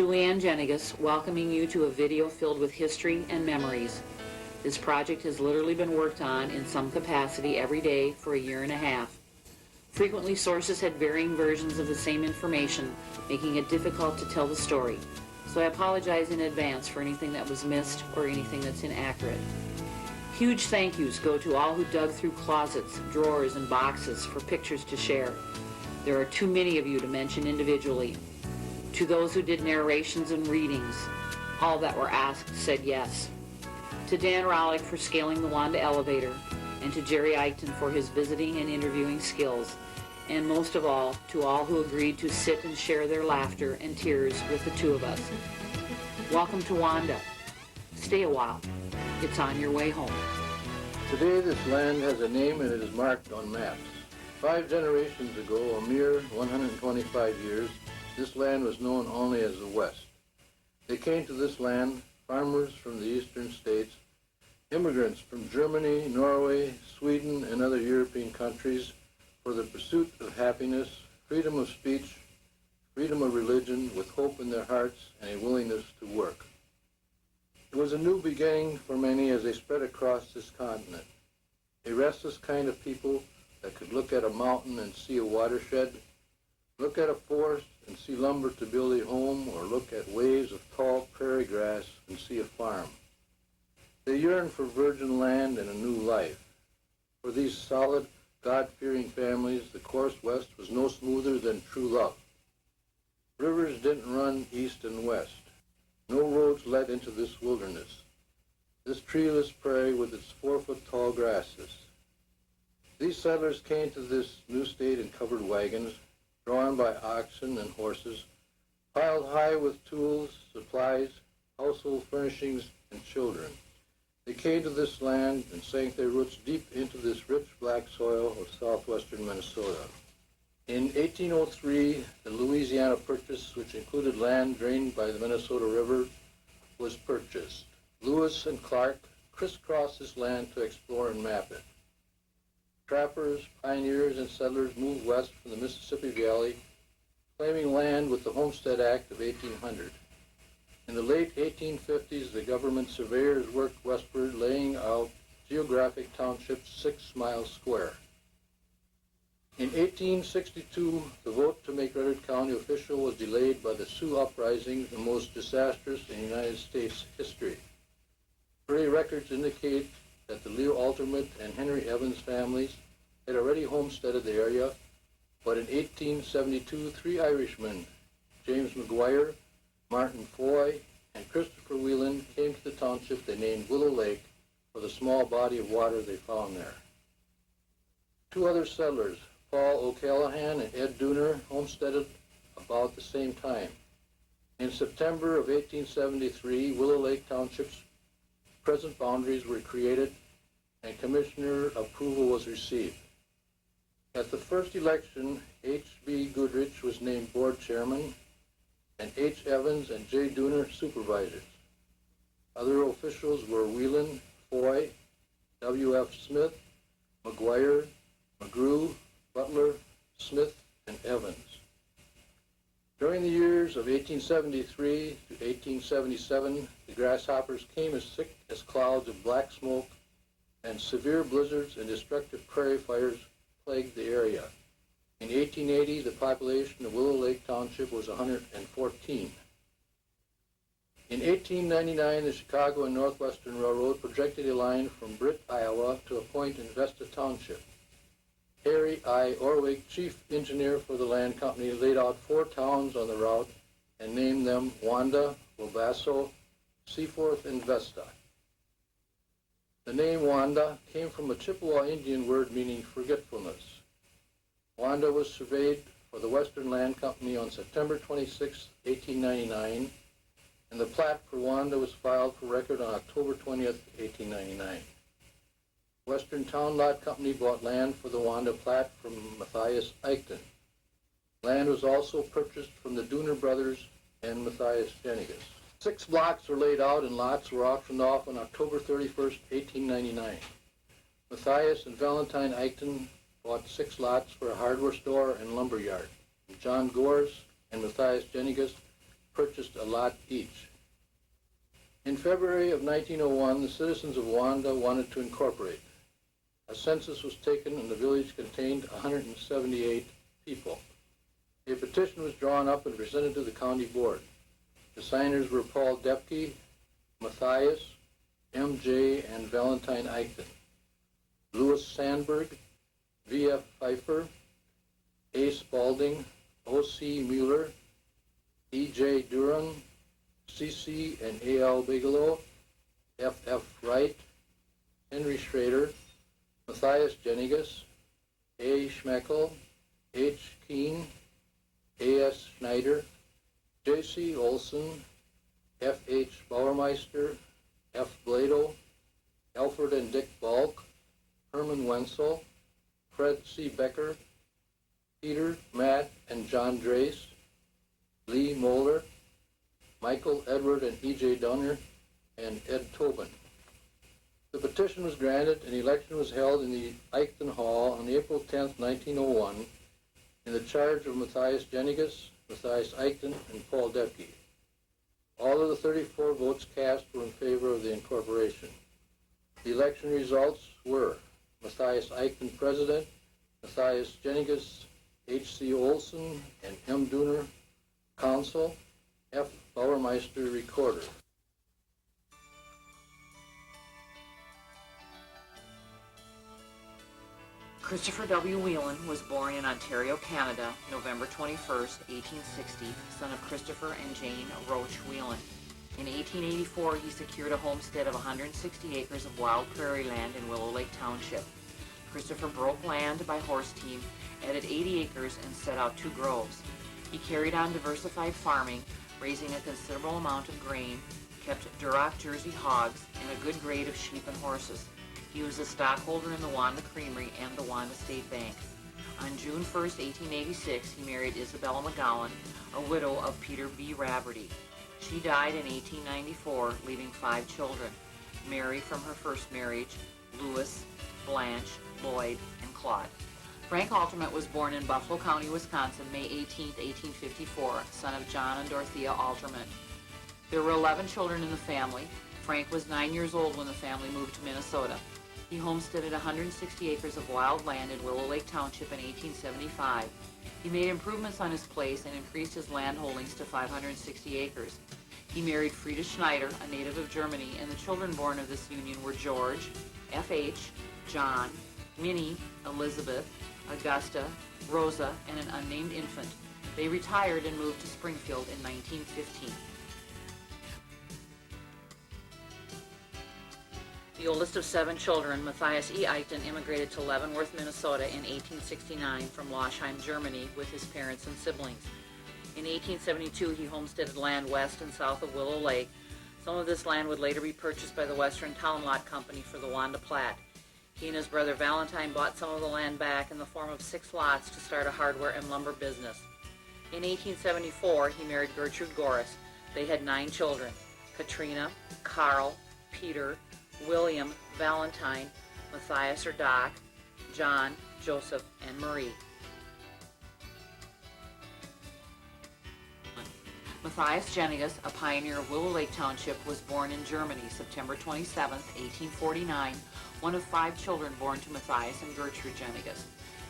Julianne Jenigas welcoming you to a video filled with history and memories. This project has literally been worked on in some capacity every day for a year and a half. Frequently, sources had varying versions of the same information, making it difficult to tell the story. So I apologize in advance for anything that was missed or anything that's inaccurate. Huge thank yous go to all who dug through closets, drawers, and boxes for pictures to share. There are too many of you to mention individually. To those who did narrations and readings, all that were asked said yes. To Dan Rollick for scaling the Wanda elevator, and to Jerry Eichten for his visiting and interviewing skills, and most of all, to all who agreed to sit and share their laughter and tears with the two of us. Welcome to Wanda. Stay a while. It's on your way home. Today this land has a name and it is marked on maps. 5 generations ago, a mere 125 years, this land was known only as the West. They came to this land, farmers from the eastern states, immigrants from Germany, Norway, Sweden, and other European countries for the pursuit of happiness, freedom of speech, freedom of religion, with hope in their hearts and a willingness to work. It was a new beginning for many as they spread across this continent. A restless kind of people that could look at a mountain and see a watershed, look at a forest and see lumber to build a home, or look at waves of tall prairie grass and see a farm. They yearned for virgin land and a new life. For these solid, God-fearing families, the course west was no smoother than true love. Rivers didn't run east and west. No roads led into this wilderness, this treeless prairie with its 4-foot-tall grasses. These settlers came to this new state in covered wagons, drawn by oxen and horses, piled high with tools, supplies, household furnishings, and children. They came to this land and sank their roots deep into this rich black soil of southwestern Minnesota. In 1803, the Louisiana Purchase, which included land drained by the Minnesota River, was purchased. Lewis and Clark crisscrossed this land to explore and map it. Trappers, pioneers, and settlers moved west from the Mississippi Valley, claiming land with the Homestead Act of 1800. In the late 1850s, the government surveyors worked westward, laying out geographic townships 6 miles square. In 1862, the vote to make Redwood County official was delayed by the Sioux Uprising, the most disastrous in United States history. Early records indicate that the Leo Aldermott and Henry Evans families had already homesteaded the area, but in 1872, 3 Irishmen, James McGuire, Martin Foy, and Christopher Whelan, came to the township they named Willow Lake for the small body of water they found there. 2 other settlers, Paul O'Callahan and Ed Dooner, homesteaded about the same time. In September of 1873, Willow Lake Township's present boundaries were created and commissioner approval was received. At the first election, H.B. Goodrich was named board chairman and H. Evans and J. Dooner supervisors. Other officials were Whelan, Foy, W.F. Smith, McGuire, McGrew, Butler, Smith, and Evans. During the years of 1873 to 1877, the grasshoppers came as thick as clouds of black smoke, and severe blizzards and destructive prairie fires plagued the area. In 1880, the population of Willow Lake Township was 114. In 1899, the Chicago and Northwestern Railroad projected a line from Britt, Iowa, to a point in Vesta Township. Harry I. Orwig, chief engineer for the land company, laid out 4 towns on the route and named them Wanda, Wabasso, Seaforth, and Vesta. The name Wanda came from a Chippewa Indian word meaning forgetfulness. Wanda was surveyed for the Western Land Company on September 26, 1899, and the plat for Wanda was filed for record on October 20, 1899. Western Town Lot Company bought land for the Wanda plat from Matthias Eichten. Land was also purchased from the Dooner brothers and Matthias Jenigas. 6 blocks were laid out and lots were auctioned off on October 31, 1899. Matthias and Valentine Eichten bought 6 lots for a hardware store and lumber yard. John Gores and Matthias Jenigas purchased a lot each. In February of 1901, the citizens of Wanda wanted to incorporate. A census was taken and the village contained 178 people. A petition was drawn up and presented to the county board. The signers were Paul Depke, Matthias, M.J., and Valentine Eichten. Louis Sandberg, V.F. Pfeiffer, A. Spalding, O.C. Mueller, E.J. Duran, C.C. and A.L. Bigelow, F.F. Wright, Henry Schrader, Matthias Jenigas, A. Schmeckel, H. Keene, A.S. Schneider, J.C. Olson, F.H. Bauermeister, F. Blado, Alfred and Dick Balk, Herman Wenzel, Fred C. Becker, Peter, Matt, and John Drace, Lee Moeller, Michael, Edward, and E.J. Dunner, and Ed Tobin. The petition was granted and election was held in the Eichten Hall on April 10, 1901, in the charge of Matthias Jenigas, Matthias Eichten, and Paul Depke. All of the 34 votes cast were in favor of the incorporation. The election results were Matthias Eichten president, Matthias Jenigas, H.C. Olson, and M. Dunner counsel, F. Bauermeister recorder. Christopher W. Whelan was born in Ontario, Canada, November 21, 1860, son of Christopher and Jane Roach Whelan. In 1884, he secured a homestead of 160 acres of wild prairie land in Willow Lake Township. Christopher broke land by horse team, added 80 acres, and set out 2 groves. He carried on diversified farming, raising a considerable amount of grain, kept Duroc Jersey hogs, and a good grade of sheep and horses. He was a stockholder in the Wanda Creamery and the Wanda State Bank. On June 1, 1886, he married Isabella McGowan, a widow of Peter B. Raverty. She died in 1894, leaving 5 children: Mary from her first marriage, Louis, Blanche, Lloyd, and Claude. Frank Alterman was born in Buffalo County, Wisconsin, May 18, 1854, son of John and Dorothea Alterman. There were 11 children in the family. Frank was 9 years old when the family moved to Minnesota. He homesteaded 160 acres of wild land in Willow Lake Township in 1875. He made improvements on his place and increased his land holdings to 560 acres. He married Frieda Schneider, a native of Germany, and the children born of this union were George, F.H., John, Minnie, Elizabeth, Augusta, Rosa, and an unnamed infant. They retired and moved to Springfield in 1915. The oldest of 7 children, Matthias E. Eichten, immigrated to Leavenworth, Minnesota in 1869 from Loschheim, Germany, with his parents and siblings. In 1872, he homesteaded land west and south of Willow Lake. Some of this land would later be purchased by the Western Town Lot Company for the Wanda Platte. He and his brother Valentine bought some of the land back in the form of 6 lots to start a hardware and lumber business. In 1874, he married Gertrude Goris. They had 9 children: Katrina, Carl, Peter, William, Valentine, Matthias or Doc, John, Joseph, and Marie. Matthias Jenigas, a pioneer of Willow Lake Township, was born in Germany, September 27, 1849, one of 5 children born to Matthias and Gertrude Jenigas.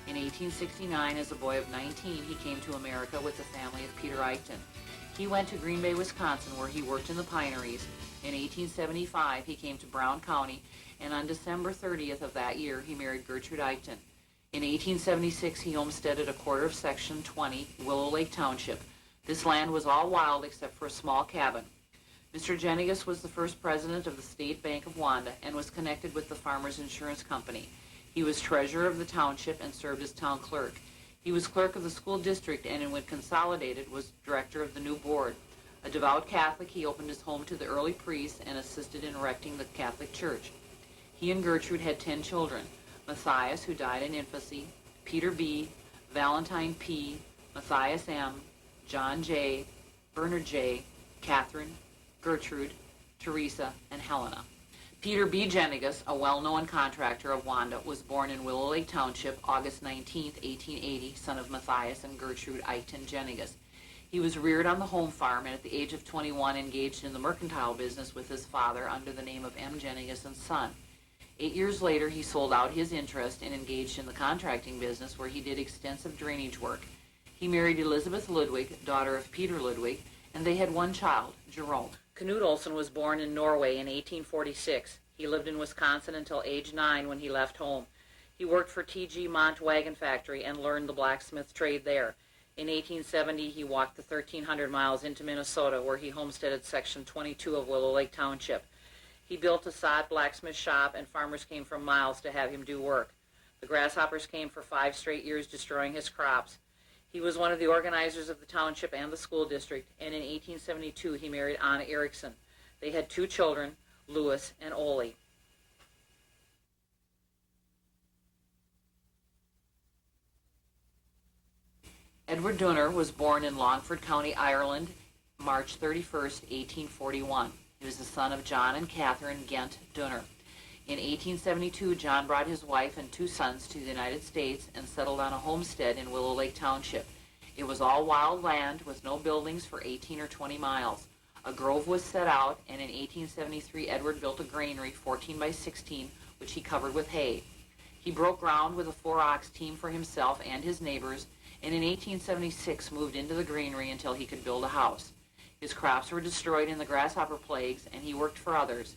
In 1869, as a boy of 19, he came to America with the family of Peter Eichten. He went to Green Bay, Wisconsin, where he worked in the pineries. In 1875, he came to Brown County, and on December 30th of that year, he married Gertrude Eichten. In 1876, he homesteaded a quarter of Section 20, Willow Lake Township. This land was all wild except for a small cabin. Mr. Jenigas was the first president of the State Bank of Wanda and was connected with the Farmers Insurance Company. He was treasurer of the township and served as town clerk. He was clerk of the school district and, when consolidated, was director of the new board. A devout Catholic, he opened his home to the early priests and assisted in erecting the Catholic Church. He and Gertrude had 10 children: Matthias, who died in infancy, Peter B., Valentine P., Matthias M., John J., Bernard J., Catherine, Gertrude, Teresa, and Helena. Peter B. Jenigas, a well-known contractor of Wanda, was born in Willow Lake Township, August 19, 1880, son of Matthias and Gertrude Eichten Jenigas. He was reared on the home farm and at the age of 21 engaged in the mercantile business with his father under the name of M. Jenigas and Son. 8 years later, he sold out his interest and engaged in the contracting business where he did extensive drainage work. He married Elizabeth Ludwig, daughter of Peter Ludwig, and they had one child, Jerome. Knut Olsen was born in Norway in 1846. He lived in Wisconsin until age 9 when he left home. He worked for T.G. Mont Wagon Factory and learned the blacksmith trade there. In 1870, he walked the 1,300 miles into Minnesota, where he homesteaded Section 22 of Willow Lake Township. He built a sod blacksmith shop, and farmers came from miles to have him do work. The grasshoppers came for 5 straight years, destroying his crops. He was one of the organizers of the township and the school district, and in 1872 he married Anna Erickson. They had 2 children, Louis and Ole. Edward Dunner was born in Longford County, Ireland, March 31, 1841. He was the son of John and Catherine Gent Dunner. In 1872, John brought his wife and 2 sons to the United States and settled on a homestead in Willow Lake Township. It was all wild land with no buildings for 18 or 20 miles. A grove was set out, and in 1873, Edward built a granary 14 by 16, which he covered with hay. He broke ground with a 4-ox team for himself and his neighbors, and in 1876 moved into the granary until he could build a house. His crops were destroyed in the grasshopper plagues, and he worked for others.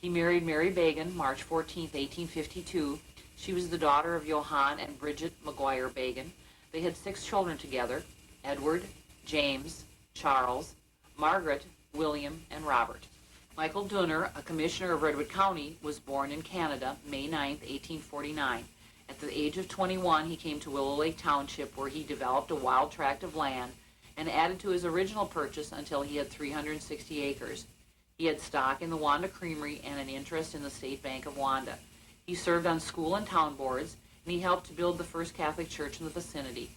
He married Mary Bagan, March 14, 1852. She was the daughter of Johann and Bridget McGuire Bagan. They had 6 children together: Edward, James, Charles, Margaret, William, and Robert. Michael Dunner, a commissioner of Redwood County, was born in Canada, May 9, 1849. At the age of 21, he came to Willow Lake Township, where he developed a wild tract of land and added to his original purchase until he had 360 acres. He had stock in the Wanda Creamery and an interest in the State Bank of Wanda. He served on school and town boards, and he helped to build the first Catholic church in the vicinity.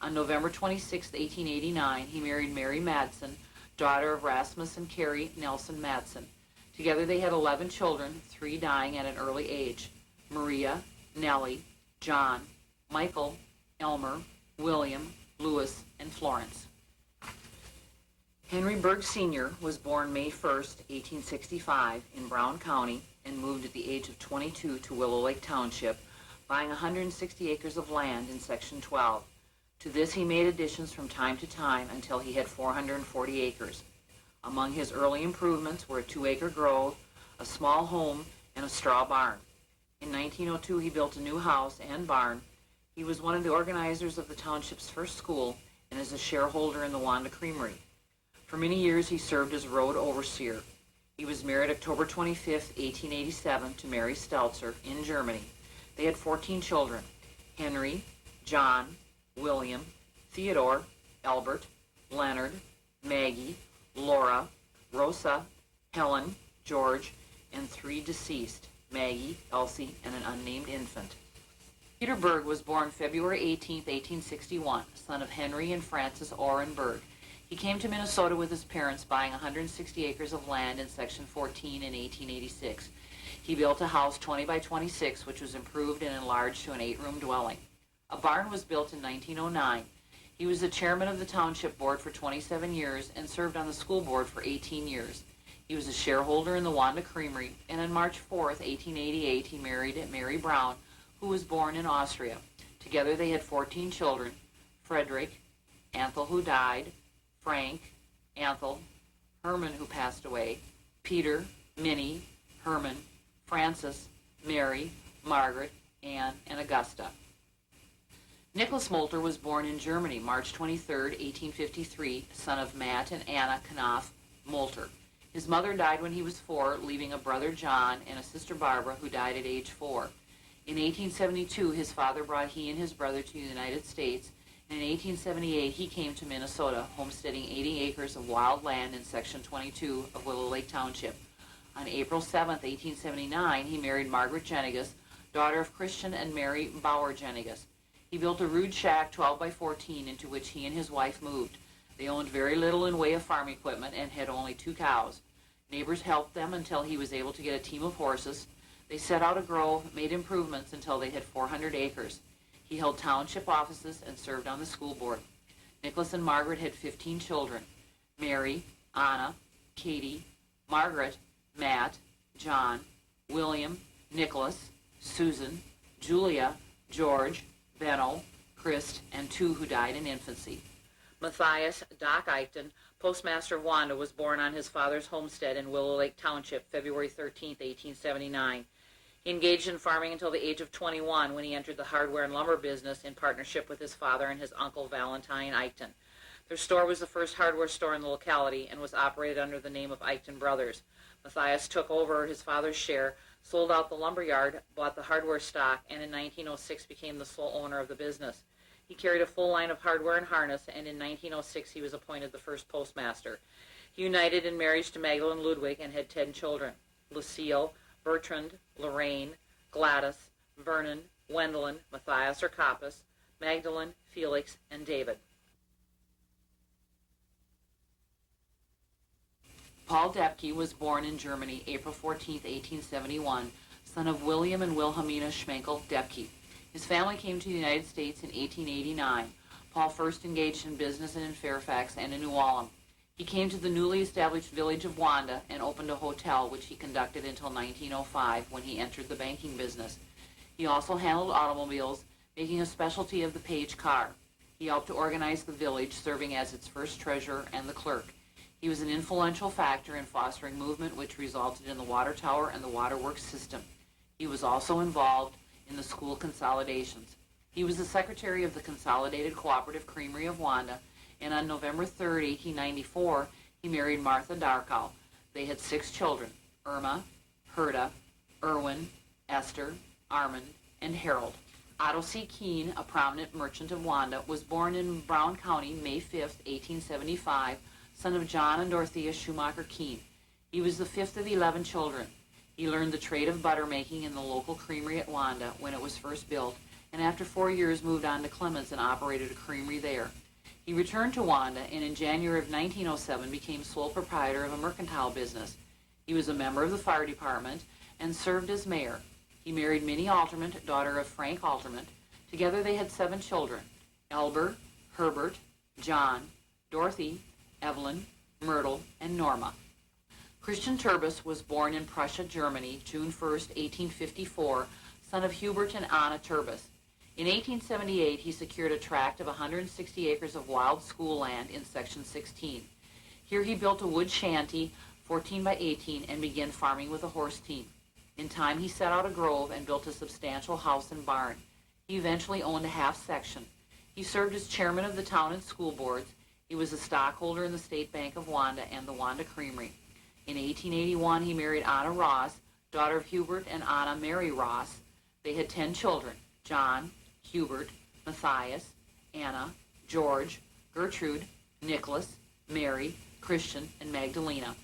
On November 26, 1889, he married Mary Madsen, daughter of Rasmus and Carrie Nelson Madsen. Together they had 11 children, 3 dying at an early age: Maria, Nellie, John, Michael, Elmer, William, Louis, and Florence. Henry Berg Sr. was born May 1, 1865, in Brown County, and moved at the age of 22 to Willow Lake Township, buying 160 acres of land in Section 12. To this he made additions from time to time until he had 440 acres. Among his early improvements were a 2-acre grove, a small home, and a straw barn. In 1902, he built a new house and barn. He was one of the organizers of the township's first school and is a shareholder in the Wanda Creamery. For many years, he served as road overseer. He was married October 25, 1887, to Mary Stelzer in Germany. They had 14 children: Henry, John, William, Theodore, Albert, Leonard, Maggie, Laura, Rosa, Helen, George, and 3 deceased: Maggie, Elsie, and an unnamed infant. Peter Berg was born February 18, 1861, son of Henry and Frances Orrin Berg. He came to Minnesota with his parents, buying 160 acres of land in Section 14 in 1886. He built a house 20 by 26, which was improved and enlarged to an 8-room dwelling. A barn was built in 1909. He was the chairman of the township board for 27 years and served on the school board for 18 years. He was a shareholder in the Wanda Creamery, and on March 4, 1888, he married Mary Brown, who was born in Austria. Together they had 14 children: Frederick, Anthel, who died, Frank, Anthel, Herman, who passed away, Peter, Minnie, Herman, Francis, Mary, Margaret, Anne, and Augusta. Nicholas Molter was born in Germany, March 23, 1853, son of Matt and Anna Knopf Molter. His mother died when he was 4, leaving a brother John and a sister Barbara, who died at age 4. In 1872, his father brought he and his brother to the United States, and in 1878 he came to Minnesota, homesteading 80 acres of wild land in Section 22 of Willow Lake Township. On April 7, 1879, he married Margaret Jenigas, daughter of Christian and Mary Bauer Jenigas. He built a rude shack 12 by 14 into which he and his wife moved. They owned very little in way of farm equipment and had only 2 cows. Neighbors helped them until he was able to get a team of horses. They set out a grove, made improvements until they had 400 acres. He held township offices and served on the school board. Nicholas and Margaret had 15 children: Mary, Anna, Katie, Margaret, Matt, John, William, Nicholas, Susan, Julia, George, Benno, Christ, and 2 who died in infancy. Matthias Doc Eichten, postmaster of Wanda, was born on his father's homestead in Willow Lake Township, February 13, 1879. He engaged in farming until the age of 21, when he entered the hardware and lumber business in partnership with his father and his uncle Valentine Eichten. Their store was the first hardware store in the locality and was operated under the name of Eichten Brothers. Matthias took over his father's share, sold out the lumber yard, bought the hardware stock, and in 1906 became the sole owner of the business. He carried a full line of hardware and harness, and in 1906 he was appointed the first postmaster. He united in marriage to Magdalene Ludwig and had 10 children: Lucille, Bertrand, Lorraine, Gladys, Vernon, Wendelin, Matthias or Coppice, Magdalene, Felix, and David. Paul Depke was born in Germany April 14, 1871, son of William and Wilhelmina Schmenkel Depke. His family came to the United States in 1889. Paul first engaged in business in Fairfax and in New Ulm. He came to the newly established village of Wanda and opened a hotel, which he conducted until 1905, when he entered the banking business. He also handled automobiles, making a specialty of the Page car. He helped to organize the village, serving as its first treasurer and the clerk. He was an influential factor in fostering movement, which resulted in the water tower and the waterworks system. He was also involved in the school consolidations. He was the secretary of the Consolidated Cooperative Creamery of Wanda, and on November 3, 1894, he married Martha Darkow. They had 6 children: Irma, Herta, Erwin, Esther, Armand, and Harold. Otto C. Keene, a prominent merchant of Wanda, was born in Brown County May 5, 1875, son of John and Dorothea Schumacher Keene. He was the 5th of 11 children. He learned the trade of butter making in the local creamery at Wanda when it was first built, and after 4 years moved on to Clemens and operated a creamery there. He returned to Wanda and in January of 1907 became sole proprietor of a mercantile business. He was a member of the fire department and served as mayor. He married Minnie Alterman, daughter of Frank Alterman. Together they had 7 children: Elber, Herbert, John, Dorothy, Evelyn, Myrtle, and Norma. Christian Turbis was born in Prussia, Germany, June 1, 1854, son of Hubert and Anna Turbis. In 1878, he secured a tract of 160 acres of wild school land in Section 16. Here he built a wood shanty, 14 by 18, and began farming with a horse team. In time, he set out a grove and built a substantial house and barn. He eventually owned a half section. He served as chairman of the town and school boards. He was a stockholder in the State Bank of Wanda and the Wanda Creamery. In 1881, he married Anna Ross, daughter of Hubert and Anna Mary Ross. They had 10 children: John, Hubert, Matthias, Anna, George, Gertrude, Nicholas, Mary, Christian, and Magdalena.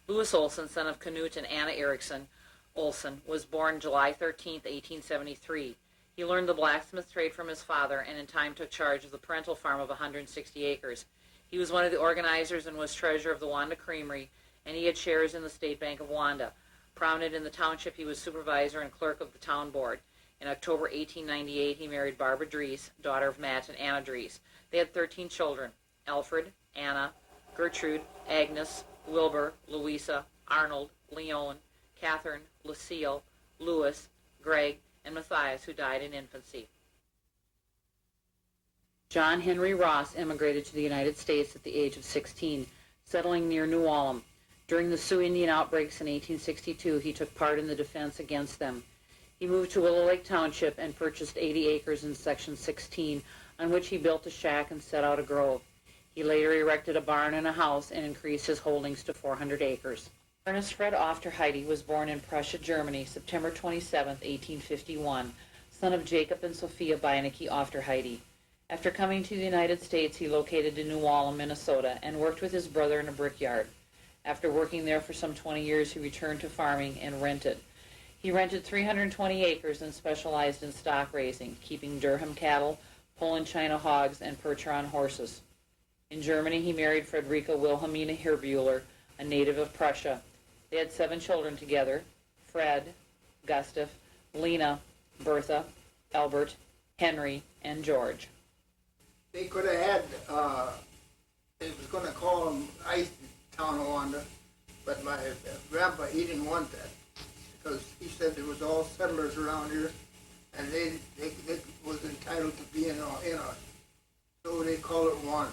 Louis Olson, son of Knut and Anna Erickson Olson, was born July 13, 1873. He learned the blacksmith trade from his father and in time took charge of the parental farm of 160 acres. He was one of the organizers and was treasurer of the Wanda Creamery, and he had shares in the State Bank of Wanda. Prominent in the township, he was supervisor and clerk of the town board. In October 1898, he married Barbara Dries, daughter of Matt and Anna Dries. They had 13 children: Alfred, Anna, Gertrude, Agnes, Wilbur, Louisa, Arnold, Leon, Catherine, Lucille, Louis, Greg, and Matthias, who died in infancy. John Henry Ross emigrated to the United States at the age of 16, settling near New Ulm. During the Sioux Indian outbreaks in 1862, he took part in the defense against them. He moved to Willow Lake Township and purchased 80 acres in Section 16, on which he built a shack and set out a grove. He later erected a barn and a house and increased his holdings to 400 acres. Ernest Fred Ofterheide was born in Prussia, Germany, September 27, 1851, son of Jacob and Sophia Beinecke Ofterheide. After coming to the United States, he located in New Ulm, Minnesota, and worked with his brother in a brickyard. After working there for some 20 years, he returned to farming and rented. He rented 320 acres and specialized in stock raising, keeping Durham cattle, Poland China hogs, and Percheron horses. In Germany, he married Friederike Wilhelmina Herbuehler, a native of Prussia. They had 7 children together: Fred, Gustav, Lena, Bertha, Albert, Henry, and George. they could have had, they was going to call them Ice Town of Wanda, but my grandpa, he didn't want that because he said there was all settlers around here and they was entitled to be in a, so they call it Wanda.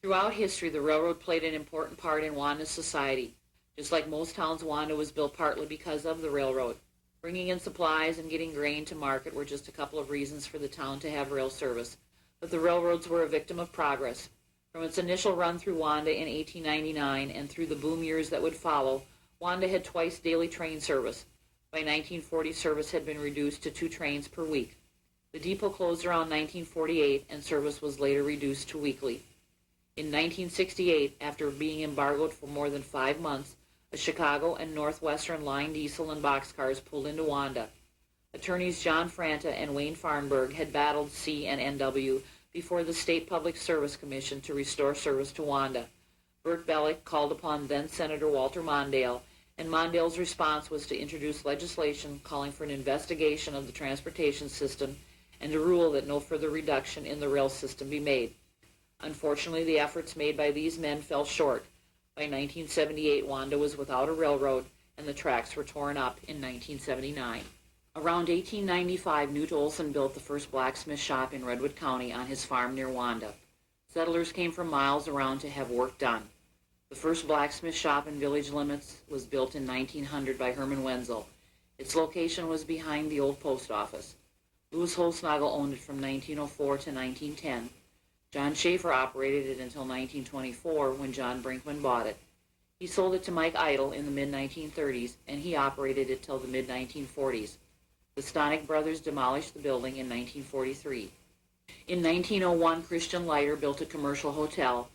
Throughout history, the railroad played an important part in Wanda's society. Just like most towns, Wanda was built partly because of the railroad. Bringing in supplies and getting grain to market were just a couple of reasons for the town to have rail service. But the railroads were a victim of progress. From its initial run through Wanda in 1899 and through the boom years that would follow, Wanda had twice daily train service. By 1940, service had been reduced to 2 trains per week. The depot closed around 1948, and service was later reduced to weekly. In 1968, after being embargoed for more than 5 months, a Chicago and Northwestern line diesel and boxcars pulled into Wanda. Attorneys John Franta and Wayne Farnberg had battled C and NW before the State Public Service Commission to restore service to Wanda. Burt Bellick called upon then-Senator Walter Mondale, and Mondale's response was to introduce legislation calling for an investigation of the transportation system and a rule that no further reduction in the rail system be made. Unfortunately, the efforts made by these men fell short. By 1978, Wanda was without a railroad, and the tracks were torn up in 1979. Around 1895, Newt Olson built the first blacksmith shop in Redwood County on his farm near Wanda. Settlers came from miles around to have work done. The first blacksmith shop in village limits was built in 1900 by Herman Wenzel. Its location was behind the old post office. Louis Holsnagel owned it from 1904 to 1910. John Schaefer operated it until 1924 when John Brinkman bought it. He sold it to Mike Idle in the mid-1930s, and he operated it till the mid-1940s. The Stonick brothers demolished the building in 1943. In 1901, Christian Leiter built a commercial hotel.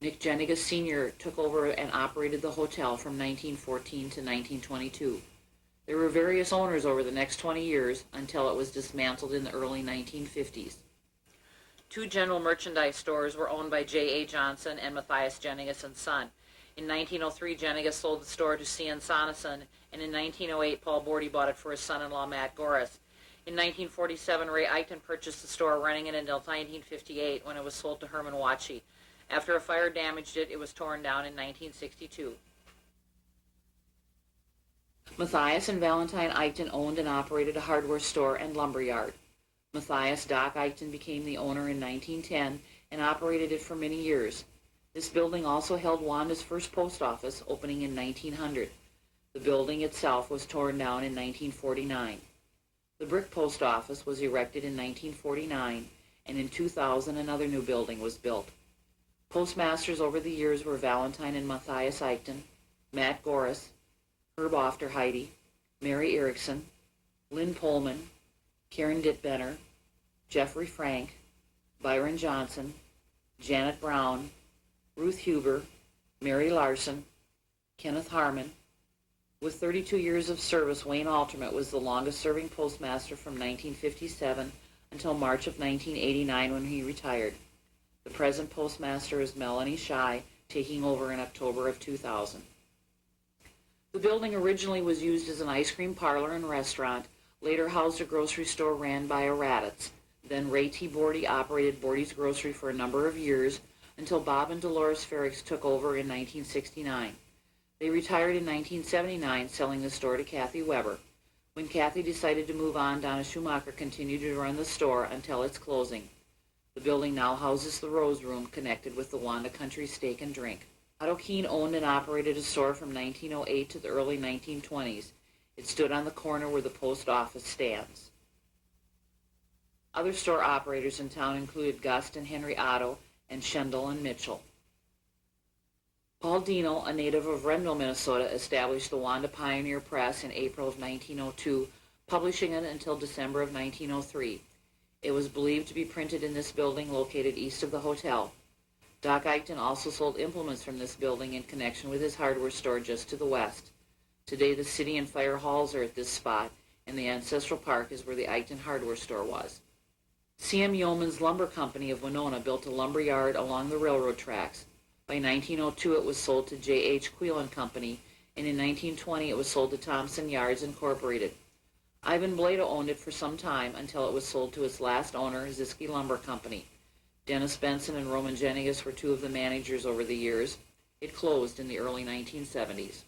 Nick Jeniga Sr. took over and operated the hotel from 1914 to 1922. There were various owners over the next 20 years until it was dismantled in the early 1950s. 2 general merchandise stores were owned by J.A. Johnson and Matthias Jenigas and Son. In 1903, Jenigas sold the store to C.N. Sonneson, and in 1908, Paul Bordy bought it for his son-in-law, Matt Goris. In 1947, Ray Eichten purchased the store, running it until 1958 when it was sold to Herman Watsche. After a fire damaged it, it was torn down in 1962. Matthias and Valentine Eichten owned and operated a hardware store and lumber yard. Matthias Doc Eichten became the owner in 1910 and operated it for many years. This building also held Wanda's first post office, opening in 1900. The building itself was torn down in 1949. The brick post office was erected in 1949, and in 2000 another new building was built. Postmasters over the years were Valentine and Matthias Eichten, Matt Goris, Herb Ofterheide, Mary Erickson, Lynn Pullman, Karen Dittbenner, Jeffrey Frank, Byron Johnson, Janet Brown, Ruth Huber, Mary Larson, Kenneth Harmon. With 32 years of service, Wayne Alterman was the longest-serving postmaster from 1957 until March of 1989 when he retired. The present postmaster is Melanie Shy, taking over in October of 2000. The building originally was used as an ice cream parlor and restaurant, later housed a grocery store ran by a Raditz. Then Ray T. Bordy operated Bordy's Grocery for a number of years until Bob and Dolores Ferrix took over in 1969. They retired in 1979, selling the store to Kathy Weber. When Kathy decided to move on, Donna Schumacher continued to run the store until its closing. The building now houses the Rose Room, connected with the Wanda Country Steak and Drink. Otto Keene owned and operated a store from 1908 to the early 1920s. It stood on the corner where the post office stands. Other store operators in town included Gust and Henry Otto and Schendel and Mitchell. Paul Dino, a native of Renville, Minnesota, established the Wanda Pioneer Press in April of 1902, publishing it until December of 1903. It was believed to be printed in this building located east of the hotel. Doc Eichten also sold implements from this building in connection with his hardware store just to the west. Today the city and fire halls are at this spot, and the Ancestral Park is where the Eichten hardware store was. C.M. Yeoman's Lumber Company of Winona built a lumber yard along the railroad tracks. By 1902 it was sold to J.H. Queel & Company, and in 1920 it was sold to Thompson Yards Incorporated. Ivan Blado owned it for some time until it was sold to its last owner, Ziske Lumber Company. Dennis Benson and Roman Jenigas were two of the managers over the years. It closed in the early 1970s.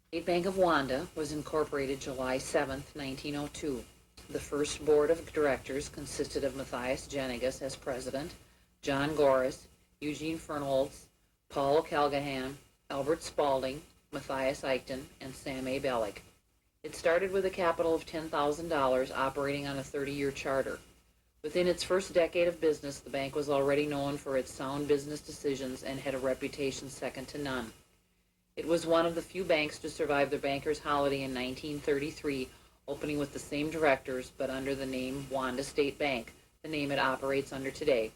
State Bank of Wanda was incorporated July 7, 1902. The first board of directors consisted of Matthias Jenigas as president, John Goris, Eugene Fernholz, Paul Calgahan, Albert Spaulding, Matthias Eichten, and Sam A. Bellick. It started with a capital of $10,000 operating on a 30-year charter. Within its first decade of business, the bank was already known for its sound business decisions and had a reputation second to none. It was one of the few banks to survive the banker's holiday in 1933, opening with the same directors but under the name Wanda State Bank, the name it operates under today.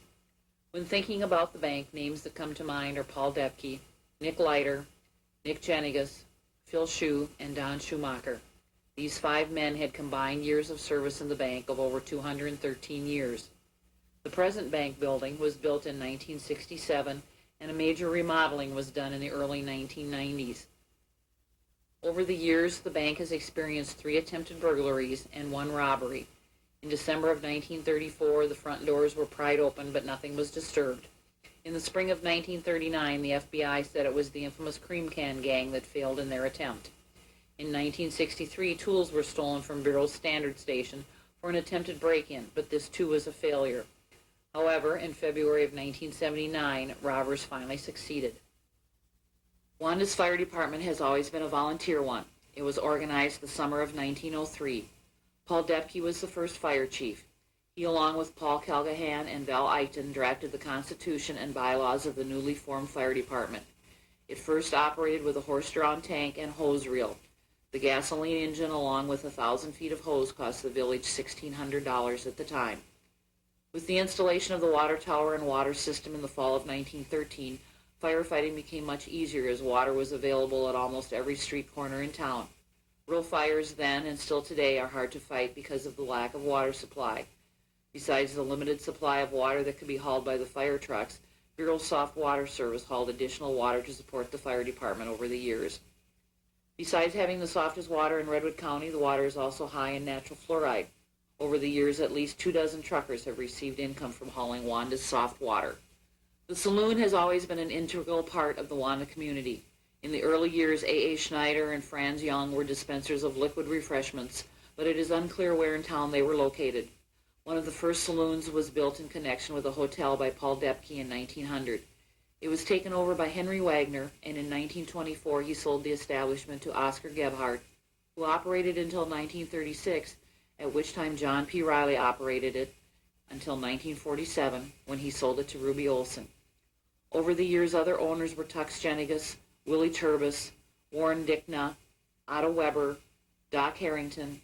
When thinking about the bank, names that come to mind are Paul Depke, Nick Leiter, Nick Jenigas, Phil Shue, and Don Schumacher. These 5 men had combined years of service in the bank of over 213 years. The present bank building was built in 1967, and a major remodeling was done in the early 1990s. Over the years, the bank has experienced 3 attempted burglaries and 1 robbery. In December of 1934, the front doors were pried open, but nothing was disturbed. In the spring of 1939, the FBI said it was the infamous Cream Can Gang that failed in their attempt. In 1963, tools were stolen from Bureau's Standard Station for an attempted break-in, but this too was a failure. However, in February of 1979, robbers finally succeeded. Wanda's fire department has always been a volunteer one. It was organized the summer of 1903. Paul Depke was the first fire chief. He, along with Paul Calgahan and Val Eichten, drafted the Constitution and bylaws of the newly formed fire department. It first operated with a horse-drawn tank and hose reel. The gasoline engine, along with 1,000 feet of hose, cost the village $1,600 at the time. With the installation of the water tower and water system in the fall of 1913, firefighting became much easier as water was available at almost every street corner in town. Real fires then and still today are hard to fight because of the lack of water supply. Besides the limited supply of water that could be hauled by the fire trucks, Bureau's Soft Water Service hauled additional water to support the fire department over the years. Besides having the softest water in Redwood County, the water is also high in natural fluoride. Over the years, at least 24 truckers have received income from hauling Wanda's soft water. The saloon has always been an integral part of the Wanda community. In the early years, A.A. Schneider and Franz Young were dispensers of liquid refreshments, but it is unclear where in town they were located. One of the first saloons was built in connection with a hotel by Paul Depke in 1900. It was taken over by Henry Wagner, and in 1924 he sold the establishment to Oscar Gebhardt, who operated until 1936, at which time John P. Riley operated it until 1947, when he sold it to Ruby Olson. Over the years, other owners were Tux Jenigas, Willie Turbis, Warren Dickna, Otto Weber, Doc Harrington,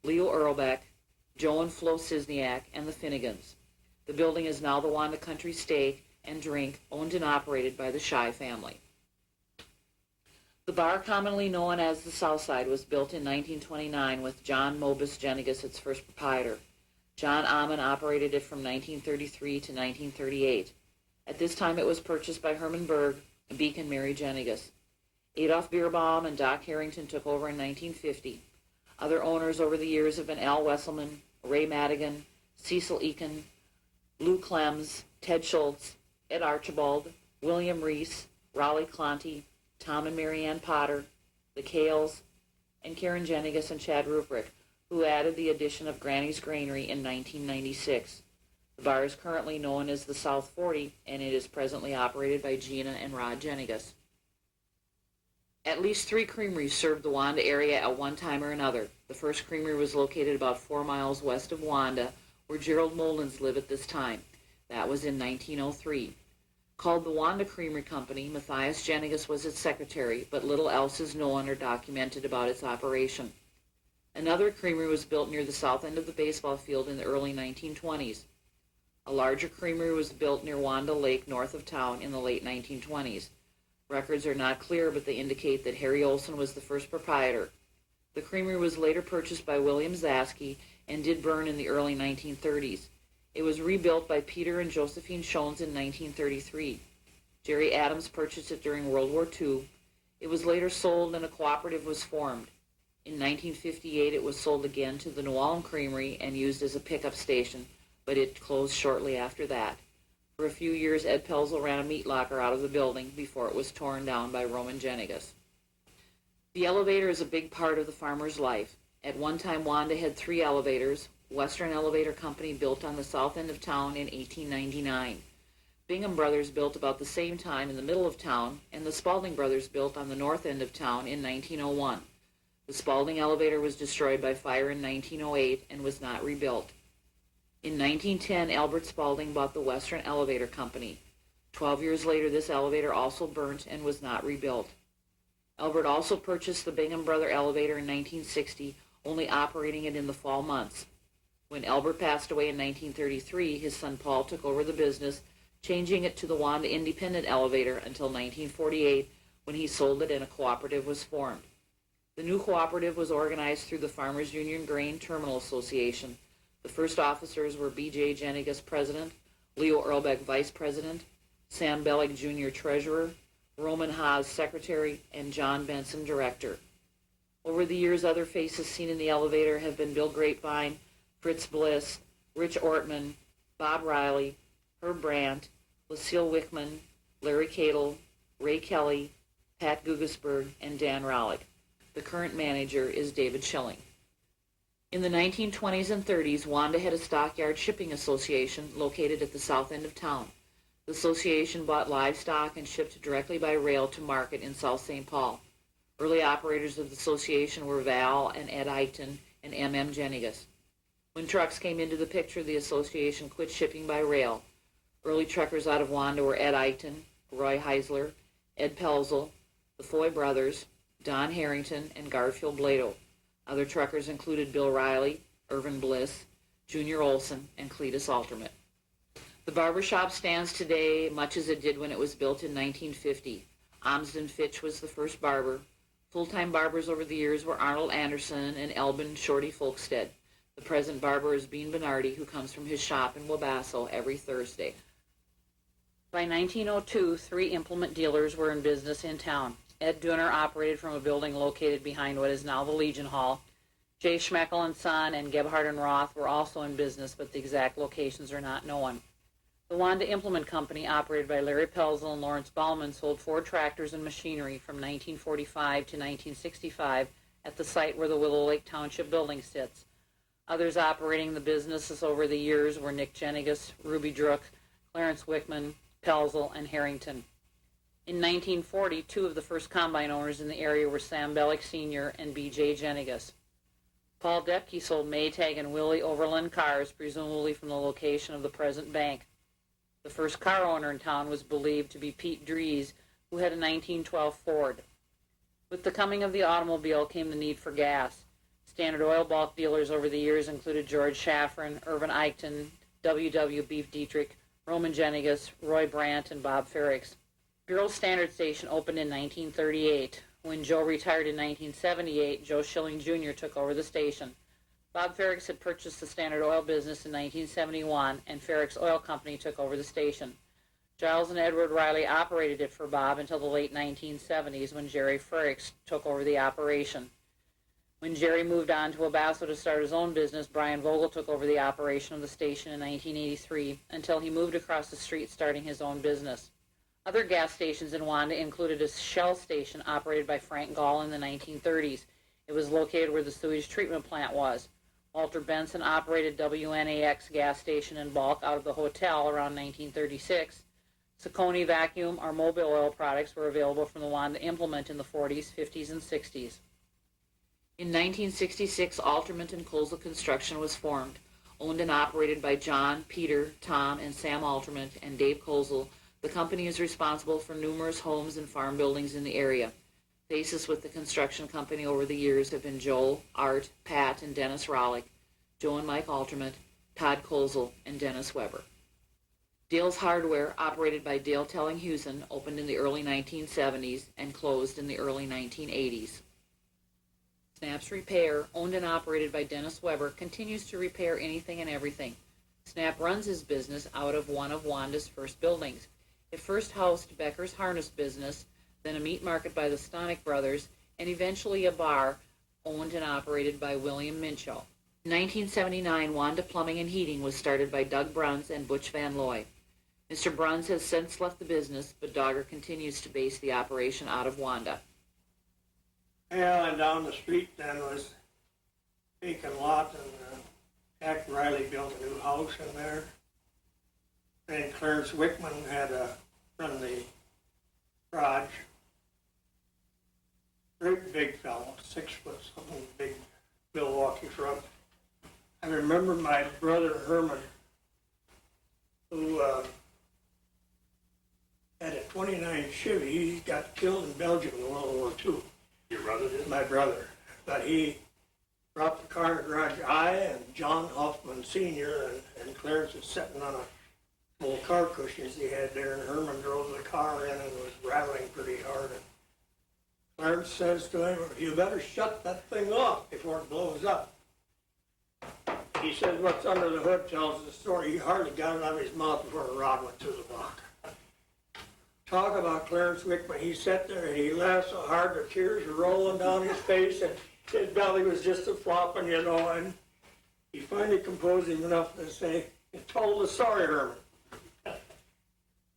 Leo Earlbeck, Joe and Flo Cisniak, and the Finnegans. The building is now the Wanda Country Steak and Drink, owned and operated by the Shy family. The bar, commonly known as the Southside, was built in 1929 with John Mobus Jenigas, its first proprietor. John Amman operated it from 1933 to 1938. At this time, it was purchased by Herman Berg, Beek and Mary Jenigas. Adolph Bierbaum and Doc Harrington took over in 1950. Other owners over the years have been Al Wesselman, Ray Madigan, Cecil Eakin, Lou Clems, Ted Schultz, Ed Archibald, William Reese, Raleigh Clonty, Tom and Mary Ann Potter, the Kales, and Karen Jenigas and Chad Ruprecht, who added the addition of Granny's Granary in 1996. The bar is currently known as the South 40, and it is presently operated by Gina and Rod Jenigas. At least 3 creameries served the Wanda area at one time or another. The first creamery was located about 4 miles west of Wanda, where Gerald Moldens lived at this time. That was in 1903. Called the Wanda Creamery Company, Matthias Jenigas was its secretary, but little else is known or documented about its operation. Another creamery was built near the south end of the baseball field in the early 1920s. A larger creamery was built near Wanda Lake, north of town, in the late 1920s. Records are not clear, but they indicate that Harry Olson was the first proprietor. The creamery was later purchased by William Zasky and did burn in the early 1930s. It was rebuilt by Peter and Josephine Schoens in 1933. Jerry Adams purchased it during World War II. It was later sold and a cooperative was formed. In 1958, it was sold again to the New Ulm Creamery and used as a pickup station, but it closed shortly after that. For a few years, Ed Pelzel ran a meat locker out of the building before it was torn down by Roman Jenigas. The elevator is a big part of the farmer's life. At one time, Wanda had 3 elevators. Western Elevator Company built on the south end of town in 1899. Bingham Brothers built about the same time in the middle of town, and the Spaulding Brothers built on the north end of town in 1901. The Spaulding elevator was destroyed by fire in 1908 and was not rebuilt. In 1910, Albert Spaulding bought the Western Elevator Company. 12 years later, this elevator also burnt and was not rebuilt. Albert also purchased the Bingham Brother elevator in 1960, only operating it in the fall months. When Albert passed away in 1933, his son Paul took over the business, changing it to the Wanda Independent Elevator until 1948, when he sold it and a cooperative was formed. The new cooperative was organized through the Farmers Union Grain Terminal Association. The first officers were B.J. Jenigas, President, Leo Earlbeck, Vice President, Sam Bellick, Jr., Treasurer, Roman Haas, Secretary, and John Benson, Director. Over the years, other faces seen in the elevator have been Bill Grapevine, Fritz Bliss, Rich Ortman, Bob Riley, Herb Brandt, Lucille Wickman, Larry Cadle, Ray Kelly, Pat Gugesberg, and Dan Rollick. The current manager is David Schilling. In the 1920s and 30s, Wanda had a stockyard shipping association located at the south end of town. The association bought livestock and shipped directly by rail to market in South St. Paul. Early operators of the association were Val and Ed Eichten and M.M. Jenigas. When trucks came into the picture, the association quit shipping by rail. Early truckers out of Wanda were Ed Eichten, Roy Heisler, Ed Pelzel, the Foy brothers, Don Harrington, and Garfield Blado. Other truckers included Bill Riley, Irvin Bliss, Junior Olson, and Cletus Alterman. The barber shop stands today much as it did when it was built in 1950. Amsden Fitch was the first barber. Full-time barbers over the years were Arnold Anderson and Elbin Shorty Folkstead. The present barber is Bean Bernardi, who comes from his shop in Wabasso every Thursday. By 1902, 3 implement dealers were in business in town. Ed Dooner operated from a building located behind what is now the Legion Hall. J. Schmeckel and Son and Gebhardt and Roth were also in business, but the exact locations are not known. The Wanda Implement Company, operated by Larry Pelzel and Lawrence Ballman, sold 4 tractors and machinery from 1945 to 1965 at the site where the Willow Lake Township building sits. Others operating the businesses over the years were Nick Jenigas, Ruby Drook, Clarence Wickman, Pelzel, and Harrington. In 1940, 2 of the first combine owners in the area were Sam Bellick Sr. and B.J. Jenigas. Paul Depke sold Maytag and Willie Overland cars, presumably from the location of the present bank. The first car owner in town was believed to be Pete Dries, who had a 1912 Ford. With the coming of the automobile came the need for gas. Standard Oil bulk dealers over the years included George Shaffron, Irvin Eichten, W.W. Beef Dietrich, Roman Jenigas, Roy Brandt, and Bob Ferrix. Bureau Standard Station opened in 1938. When Joe retired in 1978, Joe Schilling Jr. took over the station. Bob Ferrix had purchased the Standard Oil business in 1971, and Ferrix Oil Company took over the station. Giles and Edward Riley operated it for Bob until the late 1970s when Jerry Ferrix took over the operation. When Jerry moved on to Wabasso to start his own business, Brian Vogel took over the operation of the station in 1983 until he moved across the street starting his own business. Other gas stations in Wanda included a Shell station operated by Frank Gall in the 1930s. It was located where the sewage treatment plant was. Walter Benson operated WNAX gas station in bulk out of the hotel around 1936. Saucony vacuum or mobile oil products were available from the Wanda Implement in the 40s, 50s, and 60s. In 1966, Alterman and Colza Construction was formed. Owned and operated by John, Peter, Tom, and Sam Alterman and Dave Kozel, the company is responsible for numerous homes and farm buildings in the area. Faces with the construction company over the years have been Joel, Art, Pat, and Dennis Rollick, Joe and Mike Alterman, Todd Kozel, and Dennis Weber. Dale's Hardware, operated by Dale Tellinghusen, opened in the early 1970s and closed in the early 1980s. Snap's Repair, owned and operated by Dennis Weber, continues to repair anything and everything. Snap runs his business out of one of Wanda's first buildings. It first housed Becker's Harness business, then a meat market by the Stonick brothers, and eventually a bar owned and operated by William Mincho. In 1979, Wanda Plumbing and Heating was started by Doug Bruns and Butch Van Looy. Mr. Bruns has since left the business, but Dogger continues to base the operation out of Wanda. Yeah, and down the street then was vacant lot, and Jack Riley built a new house in there. And Clarence Wickman had run the garage. Great big fellow, 6 foot something, big Milwaukee truck. I remember my brother Herman, who had a 29 Chevy. He got killed in Belgium in World War II. Your brother did? My brother. But he brought the car in the garage. I and John Hoffman Sr. and Clarence was sitting on a little car cushions he had there, and Herman drove the car in and was rattling pretty hard. And Clarence says to him, "You better shut that thing off before it blows up." He says what's under the hood tells the story. He hardly got it out of his mouth before a rod went through the block. Talk about Clarence Wickman. He sat there and he laughed so hard the tears were rolling down his face, and his belly was just a flopping, you know, and he finally composed him enough to say, "You told us sorry, Herman."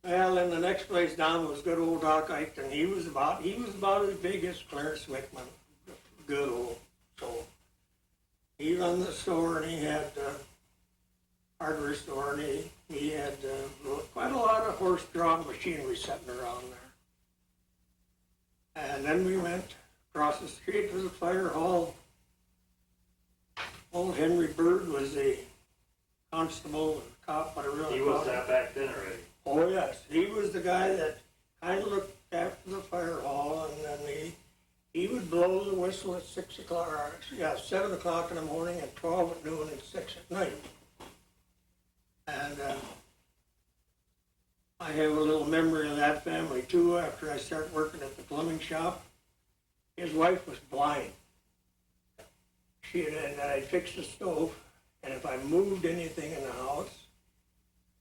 Well, then the next place down was good old Doc Ike, and he was about as big as Clarence Wickman. Good old soul. He run the store, and he had hardware store, and he had quite a lot of horse-drawn machinery sitting around there. And then we went across the street to the fire hall. Old Henry Bird was the constable or cop, whatever. He was that back then already. Oh yes, he was the guy that kind of looked after the fire hall, and then he would blow the whistle at 6 o'clock, or, 7 o'clock in the morning, and 12 at noon, and 6 at night. And I have a little memory of that family too. After I started working at the plumbing shop, his wife was blind. And I fixed the stove, and if I moved anything in the house,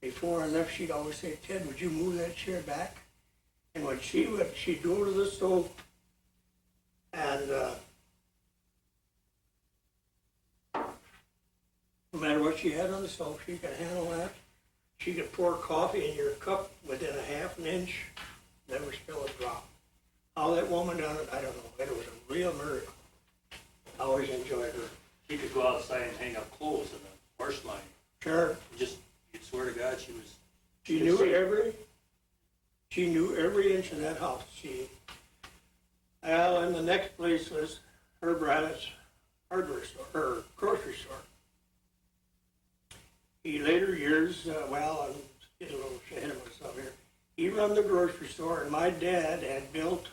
before I left, she'd always say, "Ted, would you move that chair back?" And when she would, she'd go to the stove, and no matter what she had on the stove, she could handle that. She could pour coffee in your cup within a half an inch, never spill a drop. How that woman done it, I don't know. It was a real miracle. I always enjoyed her. She could go outside and hang up clothes in the horse line. Sure. You'd swear to God she was. She knew every inch of that house. And the next place was Herb Raddat's hardware store, or grocery store. He later years, I'm getting a little ahead of myself here. He run the grocery store, and my dad had built,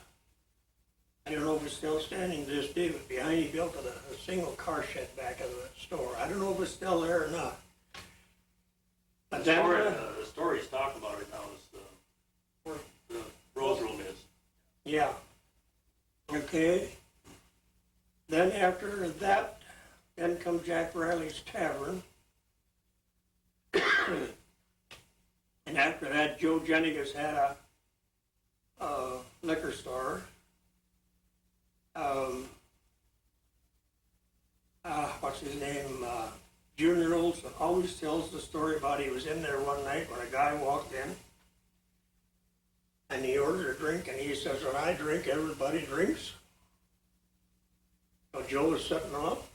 I don't know if it's still standing to this day, but behind he built a single car shed back of the store. I don't know if it's still there or not. But The stories talk about it now is where the Rose Room is. Yeah. Okay. Then after that, then comes Jack Riley's Tavern. And after that, Joe Jenigas had a liquor store. What's his name? Junior Olson always tells the story about he was in there one night when a guy walked in and he ordered a drink, and he says, "When I drink, everybody drinks." So Joe was sitting up.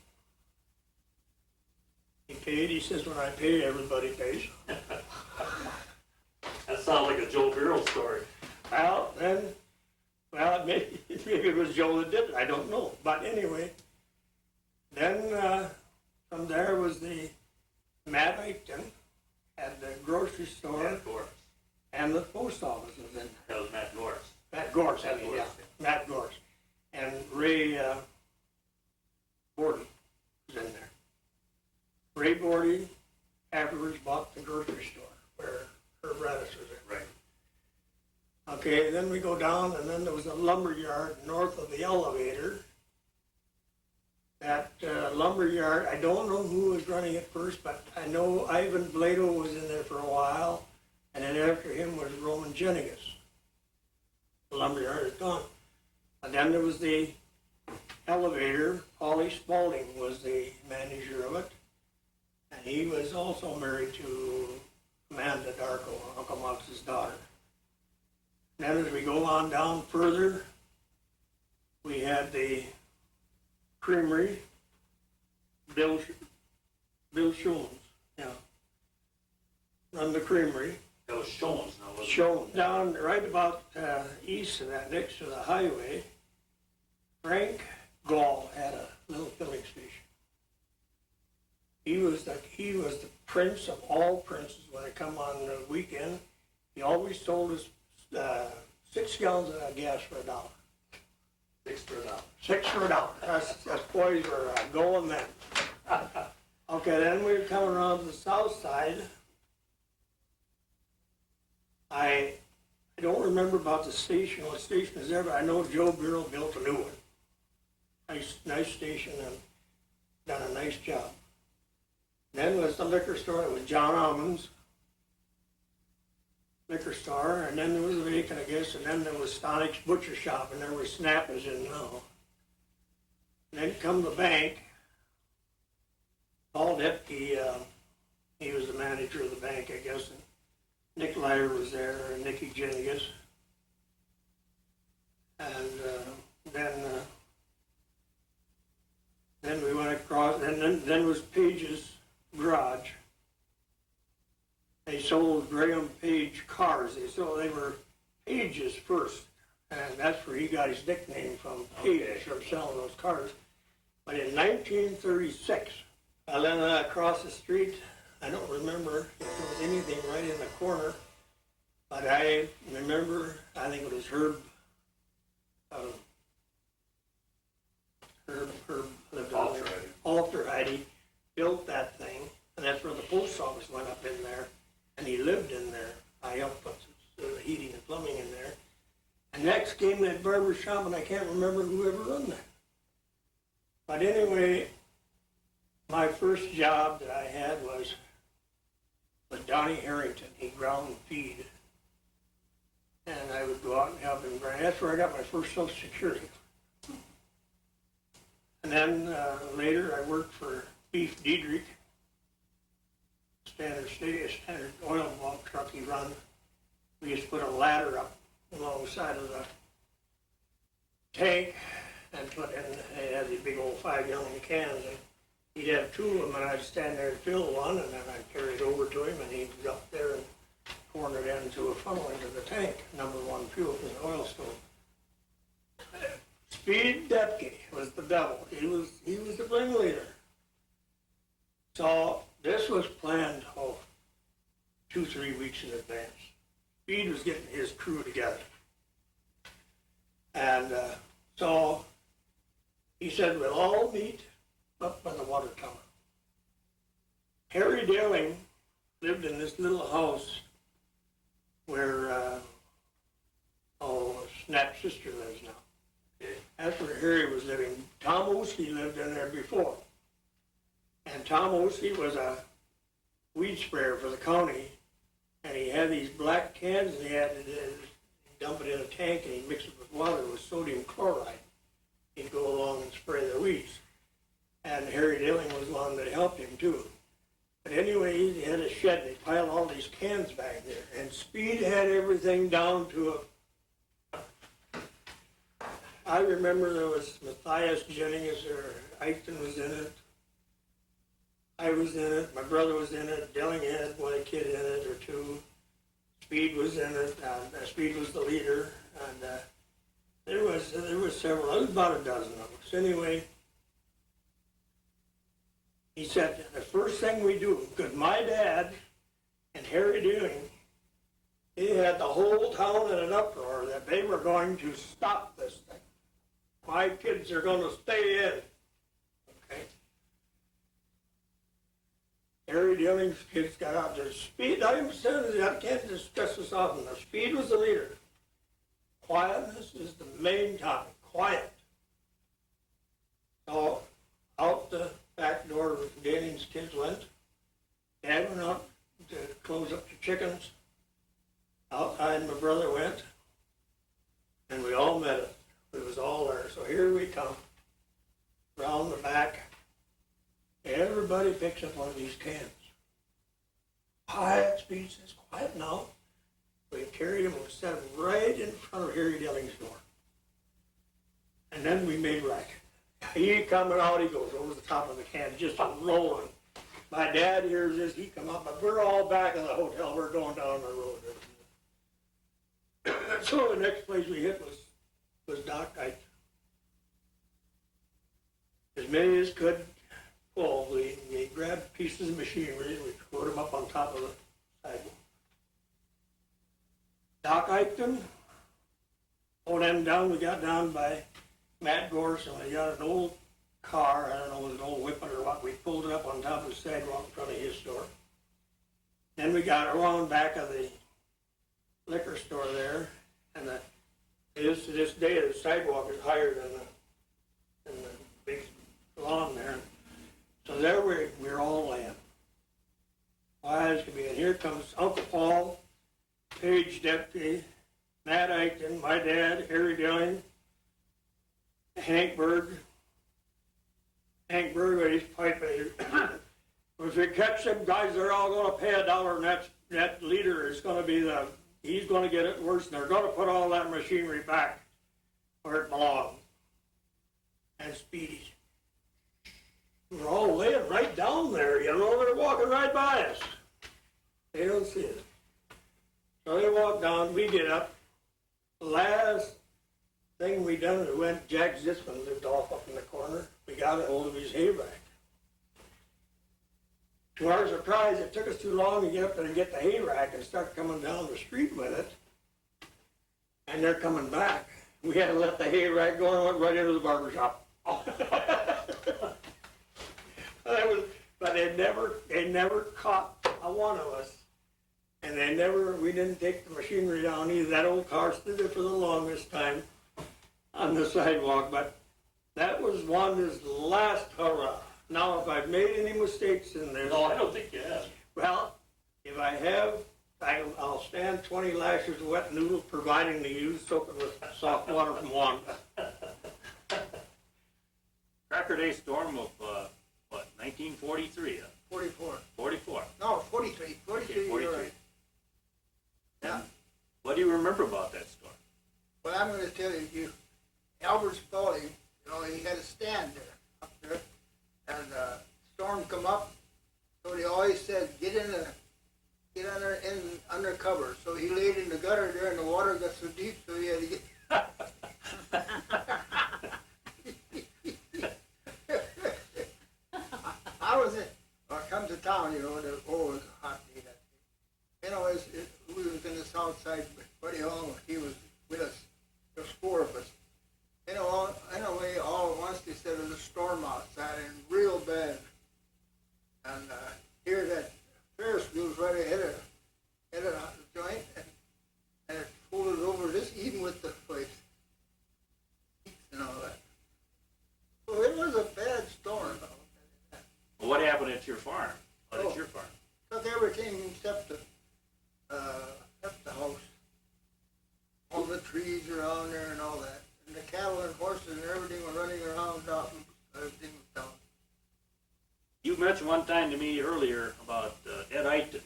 He paid. He says, "When I pay, everybody pays." That sounds like a Joe Birrell story. Maybe it was Joe that did it. I don't know. But anyway, then from there was the Matt Eichton had the grocery store. Matt Gorse. And the post office was in there. That was Matt Gorse. Matt Gorse, Matt Gorse, yeah. Matt Gorse. And Ray Borden was in there. Ray Borden afterwards bought the grocery store where Herb Raddatz was in. Right. Okay, then we go down, and then there was a lumber yard north of the elevator. That lumber yard, I don't know who was running it first, but I know Ivan Blado was in there for a while, and then after him was Roman Jenigas. The lumber yard is gone. And then there was the elevator. Paulie Spaulding was the manager of it, and he was also married to Amanda Darko, Uncle Mux's daughter. Then as we go on down further, we had the creamery, Bill Schoen's, yeah. Run the creamery. That was Shones now, wasn't it? Shown down right about east of that, next to the highway, Frank Gall had a little filling station. He was the prince of all princes when I come on the weekend. He always sold us 6 gallons of gas for $1. 6 for $1. 6 for $1. That's boys were going then. Okay, then we come around to the south side. I don't remember about the station, what station is there, but I know Joe Bureau built a new one. Nice station and done a nice job. Then was the liquor store, it was John Almonds liquor store, and then there was a vacant, I guess, and then there was Stonic's butcher shop, and there was Snappers in now. And then come the bank. Paul Depke, he was the manager of the bank, I guess, and Nick Lyer was there, and Nicky Jenigas. And then we went across, and then was Page's Garage. They sold Graham Page cars. They were Page's first, and that's where he got his nickname from, Page, for selling those cars. But in 1936, I then across the street, I don't remember if there was anything right in the corner, but I remember, I think it was Herb lived on there. Alterheide built that thing, and that's where the post office went up in there, and he lived in there. I helped put some heating and plumbing in there. And next came that barber shop, and I can't remember who ever run that. But anyway, my first job that I had was with Donnie Harrington. He ground feed. And I would go out and help him grind. That's where I got my first Social Security. And then later I worked for Beef Diedrich, standard oil bulk truck he run. We used to put a ladder up alongside of the tank and put in, it had these big old 5-gallon cans, and he'd have 2 of them, and I'd stand there and fill one, and then I'd carry it over to him, and he'd go up there and pour it into a funnel into the tank, #1 fuel for the oil stove. Speed Depke was the devil. He was the ringleader. So this was planned 2-3 weeks in advance. Speed was getting his crew together. And so he said, we'll all meet up by the water tower. Harry Dilling lived in this little house where Snap's sister lives now. That's where Harry was living. Tom Oski lived in there before. And Tom Oski was a weed sprayer for the county, and he had these black cans, and he had to dump it in a tank, and he'd mix it with water with sodium chloride. He'd go along and spray the weeds. And Harry Dilling was one that helped him too. But anyway, he had a shed, and they piled all these cans back there, and Speed had everything down to a... I remember there was Matthias Jennings, or Eichton was in it. I was in it, my brother was in it, Dilling had one kid in it or 2. Speed was in it, Speed was the leader, and there was several, there was about a dozen of us. Anyway, he said, the first thing we do, because my dad and Harry Dilling, he had the whole town in an uproar that they were going to stop this thing. My kids are going to stay in. Okay. Harry Dilling's kids got out there. Speed, I can't discuss this often. The Speed was the leader. Quietness is the main topic. Quiet. So out the back door, Danning's kids went. Dad went out to close up the chickens. Outside, my brother went, and we all met it. It was all there. So here we come, round the back. Everybody picks up one of these cans. Quiet, Speedy says, quiet now. We carried him and set him right in front of Harry Dilling's door. And then we made racket. He ain't coming out, he goes over the top of the can, just rolling. My dad hears this, he come up, but we're all back in the hotel, we're going down the road. So the next place we hit was Doc Ike. As many as could pull, we grabbed pieces of machinery and we put them up on top of the sidewalk. Doc Iketon, pulled them down, we got down by Matt Gorse, and we got an old car, I don't know, it was an old whippet or what, we pulled it up on top of the sidewalk in front of his store. Then we got around back of the liquor store there, and to this day, the sidewalk is higher than the big lawn there. So there we're all laying. Wise could be, and here comes Uncle Paul, Page Deputy, Matt Eichton, my dad, Harry Dilling, Hank Berg with his pipe. If we catch them guys, they're all going to pay $1, and that leader is going to be he's going to get it worse, and they're going to put all that machinery back where it belongs. And Speedy. We're all laying right down there, you know, they're walking right by us. They don't see it. So they walk down, we get up. The last thing we done is went, Jack Zitzman lived off up in the corner. We got a hold of his hay rack. To our surprise, it took us too long to get up there and get the hay rack and start coming down the street with it. And they're coming back. We had to let the hay rack go and went right into the barber shop. But they never caught one of us. And we didn't take the machinery down either. That old car stood there for the longest time on the sidewalk, but that was Wanda's last hurrah. Now, if I've made any mistakes in there. No, I don't think you have. Well, if I have, I'll stand 20 lashes of wet noodle, providing the use soak it with soft water from Wanda. Cracker Day storm of, 1943? 44. 44. No, 43. 43, Okay, 43. you're right. Yeah. What do you remember about that storm? Well, I'm going to tell you, Albert Spaulding, you know, he had a stand there, up there, and storm come up, so he always said, get under cover. So he laid in the gutter there, and the water got so deep, so he had to get. I come to town, you know, and it was a hot day that day. You know, we was in the south side, Buddy Hall, he was with us. There's 4 of us. You know, anyway, all at once they said there's a storm outside and real bad. And here that Ferris wheel was right ahead of the joint, and it folded over this, even with the place and all that. So it was a bad storm. Well, what happened at your farm? What is your farm? Took everything except the house. All the trees around there and all that. And the cattle and horses and everything were running around down. Everything was down. You mentioned one time to me earlier about Ed Eichton,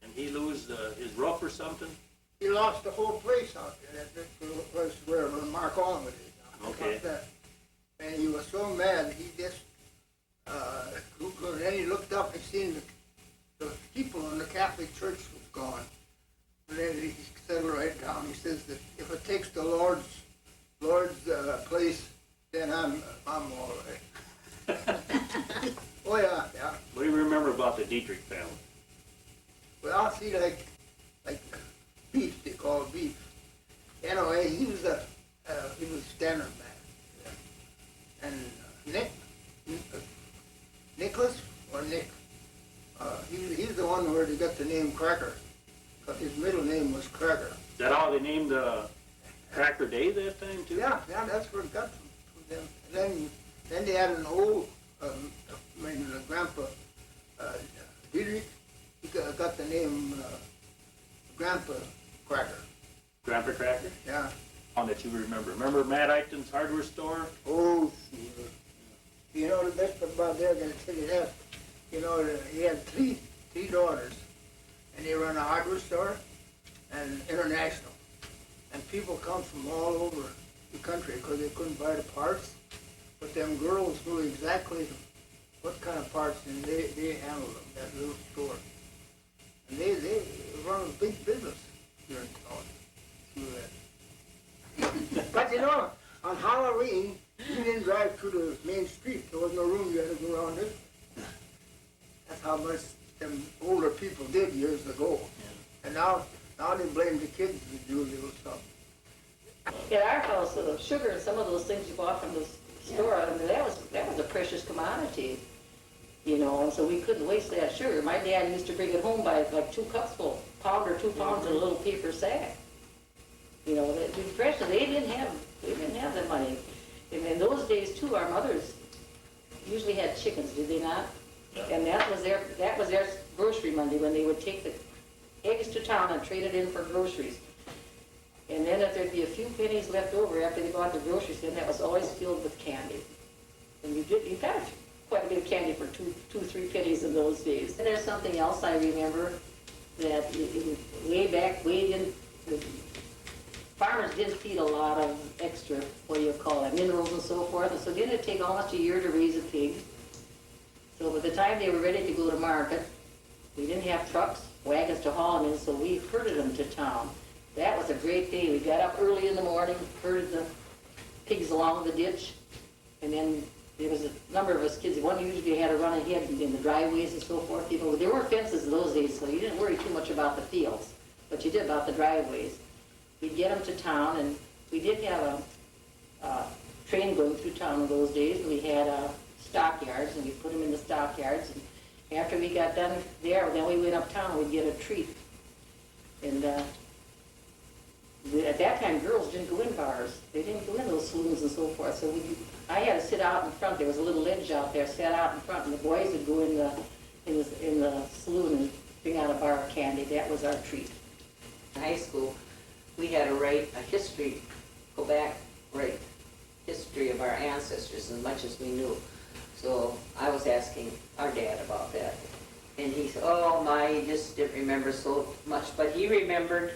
and he lose his roof or something? He lost the whole place out there. That was where Mark Allwood is now. Okay. And he was so mad, he just, then he looked up and seen the people in the Catholic Church was gone. And then he settled right down. He says that if it takes the Lord's place, then I'm all right. Oh yeah. What do you remember about the Dietrich family? Well, see, like beef, they call it beef. Anyway, he was a standard man. And Nicholas or Nick, he's the one where they got the name Cracker, because his middle name was Cracker. Is that how they named Cracker Day that time too? Yeah, that's where it got from them. And then they had an old, Grandpa Dietrich. He got the name Grandpa Cracker. Grandpa Cracker? Yeah. One that you remember. Remember Matt Eichton's hardware store? Oh, sure. You know, the best part about that, I'm going to tell you that, you know, he had three daughters, and they run a hardware store and international. And people come from all over the country because they couldn't buy the parts. But them girls knew exactly what kind of parts, and they handled them, that little store. And they run a big business here in town through that. But you know, on Halloween, you didn't drive through the main street. There was no room, you had to go around it. That's how much them older people did years ago. And now they blame the kids to do little stuff. At our house, sugar and some of those things you bought from the store, I mean, that was a precious commodity, you know, and so we couldn't waste that sugar. My dad used to bring it home by like 2 cups full, pound or 2 pounds in a little paper sack. You know, the precious. They didn't have the money. And in those days too, our mothers usually had chickens, did they not? Yeah. And that was their grocery Monday, when they would take the eggs to town and trade it in for groceries. And then if there'd be a few pennies left over after they bought the groceries, then that was always filled with candy. And you got quite a bit of candy for 2-3 pennies in those days. And there's something else I remember that farmers did feed a lot of extra, what do you call it, minerals and so forth. And so didn't it take almost a year to raise a pig? So by the time they were ready to go to market, we didn't have trucks, wagons to haul them in, so we herded them to town. That was a great day. We got up early in the morning, herded the pigs along the ditch, and then there was a number of us kids. One usually had to run ahead in the driveways and so forth. You know, there weren't fences in those days, so you didn't worry too much about the fields, but you did about the driveways. We'd get them to town, and we did have a train going through town in those days, and we had stockyards, and we put them in the stockyards. And after we got done there, then we went uptown, we'd get a treat. And at that time, girls didn't go in bars. They didn't go in those saloons and so forth. So I had to sit out in front. There was a little ledge out there, sat out in front, and the boys would go in the saloon and bring out a bar of candy. That was our treat. In high school, we had to write a history, write history of our ancestors as much as we knew. So I was asking our dad about that. And he said, oh my, he just didn't remember so much. But he remembered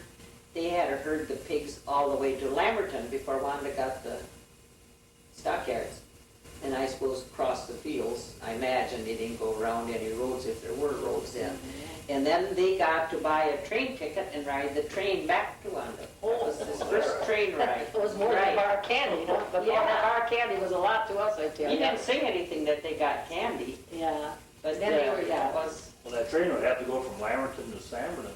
they had to herd the pigs all the way to Lamberton before Wanda got the stockyards. And I suppose across the fields, I imagine they didn't go around any roads if there were roads then. And then they got to buy a train ticket and ride the train back to Wanda. That was his first train ride. It was more than a bar of candy, you know? But Yeah. that bar of candy was a lot to us, I tell He you. didn't say anything that they got candy, Yeah. but Then they were, that was, Well, that train would have to go from Lamberton to Sanborn.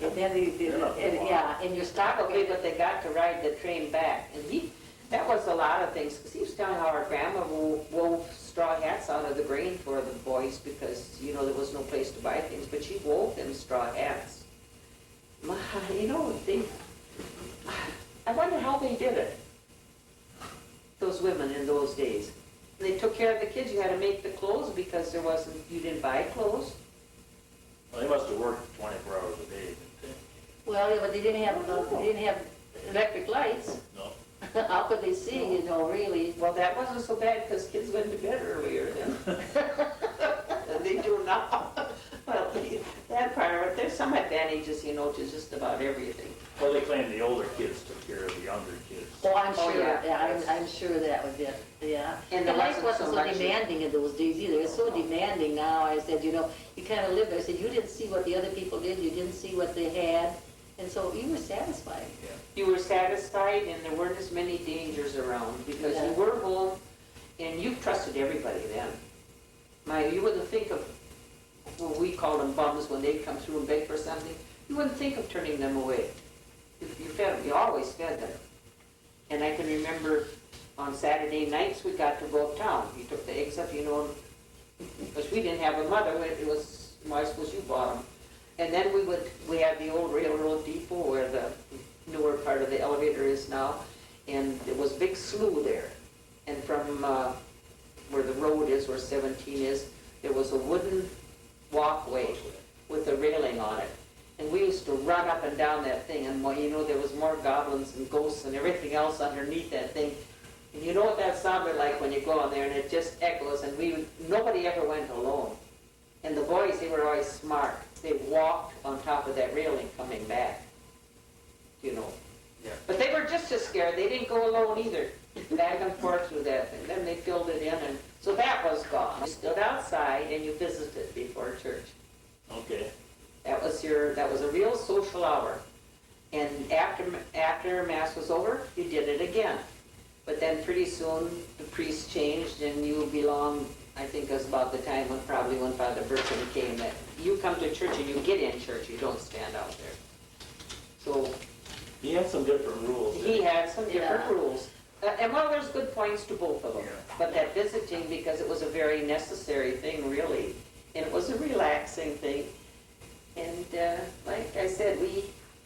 And then in your stock, probably, but they got to ride the train back. And that was a lot of things, because he was telling how our grandma wove straw hats out of the grain for the boys because, you know, there was no place to buy things, but she wove them straw hats. You know, I wonder how they did it, those women in those days. They took care of the kids. You had to make the clothes because you didn't buy clothes. Well, they must have worked 24 hours a day, didn't they? well, yeah, but they didn't have electric lights. No. How could they see, you know, really? Well, that wasn't so bad because kids went to bed earlier then than they do now. Well, that part, there's some advantages, you know, to just about everything. Well, they claim the older kids took care of the younger kids. Oh, I'm Oh, sure, yeah. I'm sure that was it, yeah. And And there life wasn't wasn't so so much- demanding in those days either. It's so demanding now. I said, you know, you kind of lived there. I said, you didn't see what the other people did. You didn't see what they had. And so you were satisfied. You were satisfied and there weren't as many dangers around because Yeah. you were home and you trusted everybody then. You wouldn't think of, well, we called them bums when they'd come through and beg for something. You wouldn't think of turning them away. You always fed them. And I can remember on Saturday nights we got to go uptown. You took the eggs up, you know, because we didn't have a mother. It was, well, I suppose you bought them. And then we had the old railroad depot where the newer part of the elevator is now, and there was a big slough there. And from where the road is, where 17 is, there was a wooden walkway with a railing on it. And we used to run up and down that thing, and well, you know, there was more goblins and ghosts and everything else underneath that thing. And you know what that sounded like when you go on there, and it just echoes, and nobody ever went alone. And the boys, they were always smart. they walked on top of that railing coming back, you know. Yeah. But they were just as scared, they didn't go alone either, back and forth through that thing. Then they filled it in, and so that was gone. You stood outside and you visited before church. Okay. That was a real social hour. And after Mass was over, you did it again. But then pretty soon, the priest changed, and you belonged, I think it was about the time when Father Burton came, that you come to church and you get in church, you don't stand out there. So He had some different rules. he had some different Yeah. rules. And well, there's good points to both of them. Yeah. But that visiting, because it was a very necessary thing, really, and it was a relaxing thing. And like I said,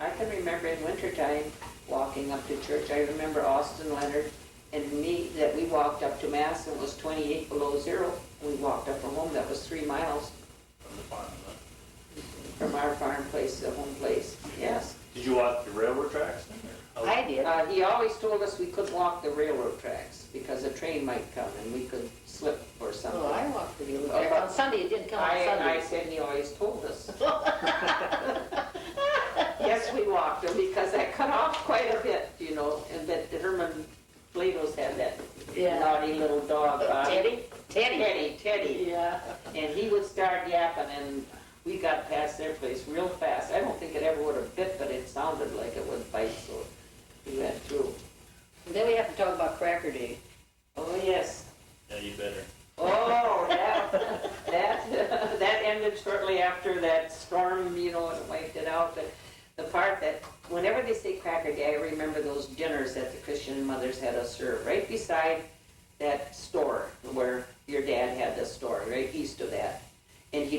I can remember in wintertime walking up to church. I remember Austin Leonard and me, that we walked up to Mass, and it was 28 below zero. We walked up from home, that was 3 miles From the farm, huh? from our farm place to home place, yes. Did you walk the railroad tracks then? Or how- I did. He always told us we couldn't walk the railroad tracks because a train might come and we could slip or something. Oh, I walked the railroad Oh, track. but On Sunday, it didn't come on I Sunday. said he always told us. Yes, we walked them because that cut off quite a bit, you know, and that Herman Platos had that Yeah. naughty little dog. Teddy? Teddy. Yeah. And he would start yapping, and we got past their place real fast. I don't think it ever would have bit, but it sounded like it would bite, so we went through. And then we have to talk about Cracker Day. Oh, yes. Yeah, you better. Oh, that ended shortly after that storm, you know, and wiped it out. But the part that, whenever they say Cracker Day, I remember those dinners that the Christian mothers had us serve, right beside that store where your dad had the store, right east of that. And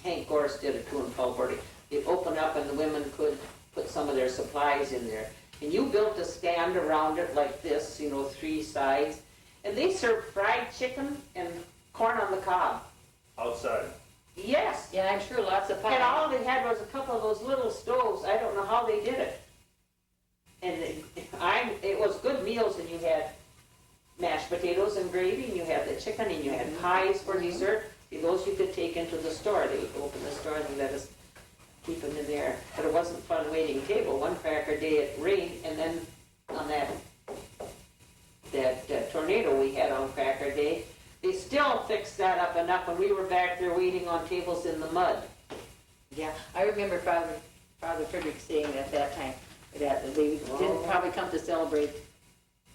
Hank Gorse did it too, and Paul Bordy. They'd open up and the women could put some of their supplies in there. And you built a stand around it like this, you know, 3 sides. And they served fried chicken and corn on the cob. Outside. Yes. Yeah, I'm sure lots of And all pie. they had was a couple of those little stoves. I don't know how they did it. And it was good meals, and you had mashed potatoes and gravy, and you had the chicken, and you had pies for dessert. See, those you could take into the store. They would open the store and let us keep them in there. But it wasn't fun waiting table. One Cracker Day it rained, and then on that tornado we had on Cracker Day, they still fixed that up enough, and we were back there waiting on tables in the mud. Yeah, I remember Father Frederick saying at that time that they didn't probably come to celebrate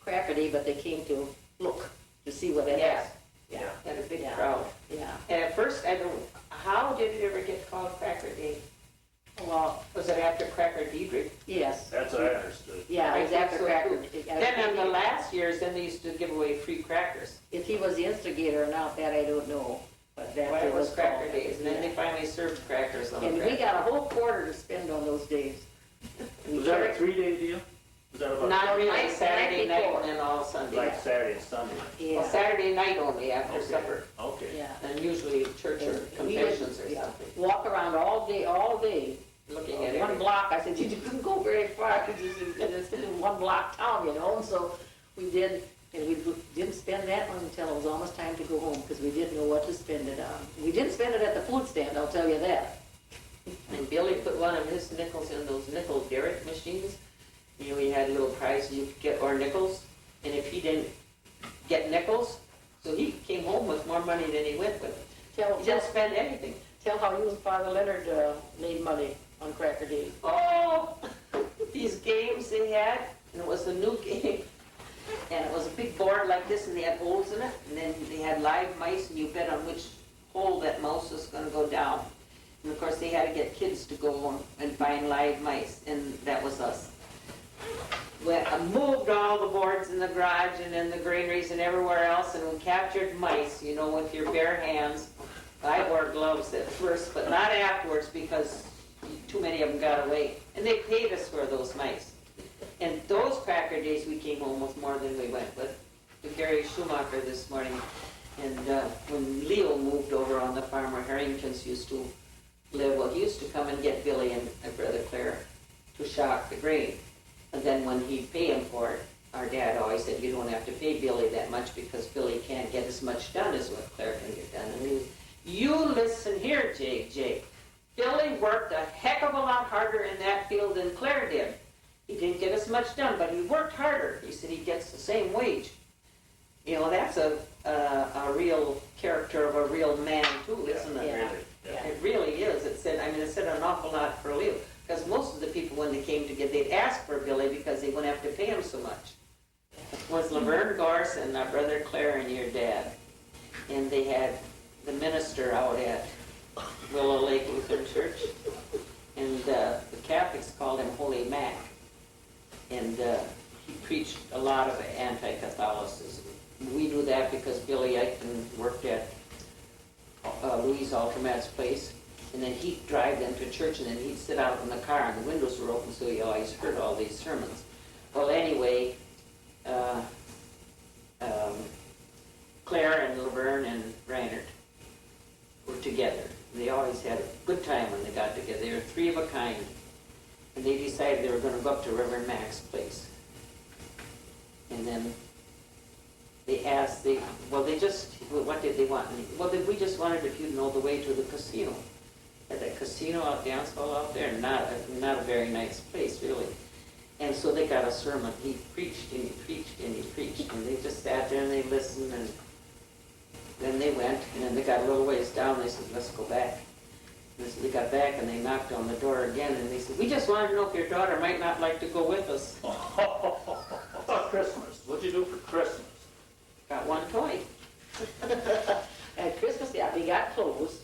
Cracker Day, but they came to look, to see what it Yes. had. Yeah, Had a big Yeah. crowd. yeah. And at first, I don't, how did it ever get called Cracker Day? Well, Was it after Cracker Diedrich? yes. That's what I understood. Yeah, it was I think after so, Cracker too. Day. Then in the last years, then they used to give away free crackers. If he was the instigator or not, that I don't know, but that Well, it was called. Cracker Days, and then Yeah. they finally served crackers on And we Cracker. got a whole quarter to spend on those days. We Was that a carried- 3-day deal? Was that about Not really, Night- Saturday night night before. and then all Sunday. like Saturday and Sunday? Well, Yeah, Saturday night only after Okay. supper, Okay. yeah. and usually church or We confessions or would, yeah, something, walk around all day. looking at One everything. block, I said, you couldn't go very far, because it's in one block town, you know, and so we did, and we didn't spend that one until it was almost time to go home, because we didn't know what to spend it on. We didn't spend it at the food stand, I'll tell you that. And Billy put one of his nickels in those nickel derrick machines. You know, he had little prizes you could get, or nickels, and if he didn't get nickels, so he came home with more money than he went with. He didn't spend anything. Tell how you and Father Leonard made money on Cracker Day. Oh, these games they had, and it was a new game. And it was a big board like this, and they had holes in it, and then they had live mice, and you bet on which hole that mouse was gonna go down. And of course, they had to get kids to go and find live mice, and that was us. We moved all the boards in the garage and in the granaries and everywhere else, and we captured mice, you know, with your bare hands. I wore gloves at first, but not afterwards, because too many of them got away. And they paid us for those mice. And those Cracker Days, we came home with more than we went with. To Gary Schumacher this morning, and when Leo moved over on the farm where Harringtons used to live, well, he used to come and get Billy and my brother Claire to shock the grain. And then when he'd pay him for it, our dad always said, you don't have to pay Billy that much because Billy can't get as much done as what Claire can get done. And You listen here, Jake. Billy worked a heck of a lot harder in that field than Claire did. He didn't get as much done, but he worked harder. He said he gets the same wage. You know, that's a real character of a real man too, isn't it? Yeah. Yeah. It really is. It said an awful lot for Leo. Because most of the people, when they came together, they'd ask for Billy because they wouldn't have to pay him so much. It was Laverne Gorse and my brother Claire and your dad. And they had the minister out at Willow Lake Lutheran Church. And the Catholics called him Holy Mac. And he preached a lot of anti-Catholicism. We knew that because Billy Eichmann worked at Louise Altermat's place. And then he'd drive them to church, and then he'd sit out in the car, and the windows were open, so he always heard all these sermons. Well, anyway, Claire and Laverne and Reinert were together. They always had a good time when they got together. They were three of a kind. And they decided they were going to go up to Reverend Mac's place. And then they asked, what did they want? Well, we just wondered if you'd know the way to the casino. At that casino dance hall out there, not a very nice place, really. And so they got a sermon. He preached and he preached and he preached. And they just sat there and they listened, and then they went, and then they got a little ways down. They said, let's go back. And so they got back and they knocked on the door again, and they said, we just wanted to know if your daughter might not like to go with us. Christmas. What'd you do for Christmas? Got one toy. At Christmas, yeah, we got clothes,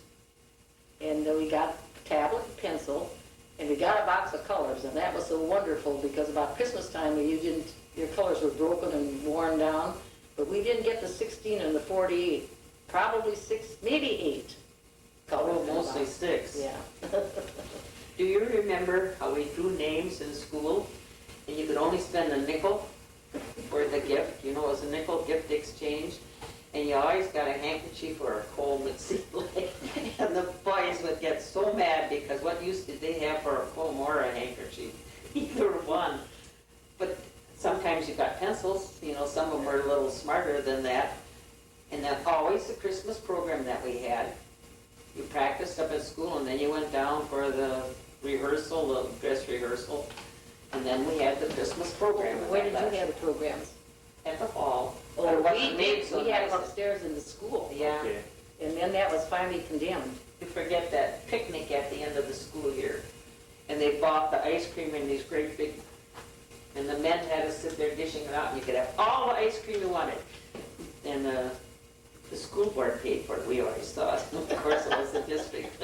and we got tablet and pencil, and we got a box of colors, and that was so wonderful because about Christmas time, your colors were broken and worn down, but we didn't get the 16 and the 48, probably 6, maybe 8 colors. Oh, mostly 6. Yeah. Do you remember how we drew names in school, and you could only spend a nickel for the gift? You know, it was a nickel gift exchange. And you always got a handkerchief or a comb, it seemed like. And the boys would get so mad because what use did they have for a comb or a handkerchief? Either one. But sometimes you got pencils, you know, some of them were a little smarter than that. And then always the Christmas program that we had. You practiced up at school, and then you went down for the rehearsal, the dress rehearsal. And then we had the Christmas program. Where did you have the programs? At the hall. Oh, But it we wasn't made did. so We had nice. them upstairs in the school. Yeah. Okay. And then that was finally condemned. You forget that picnic at the end of the school year. And they bought the ice cream in these great big, and the men had to sit there dishing it out, and you could have all the ice cream you wanted. And the school board paid for it, we always thought. Of course, it was the district.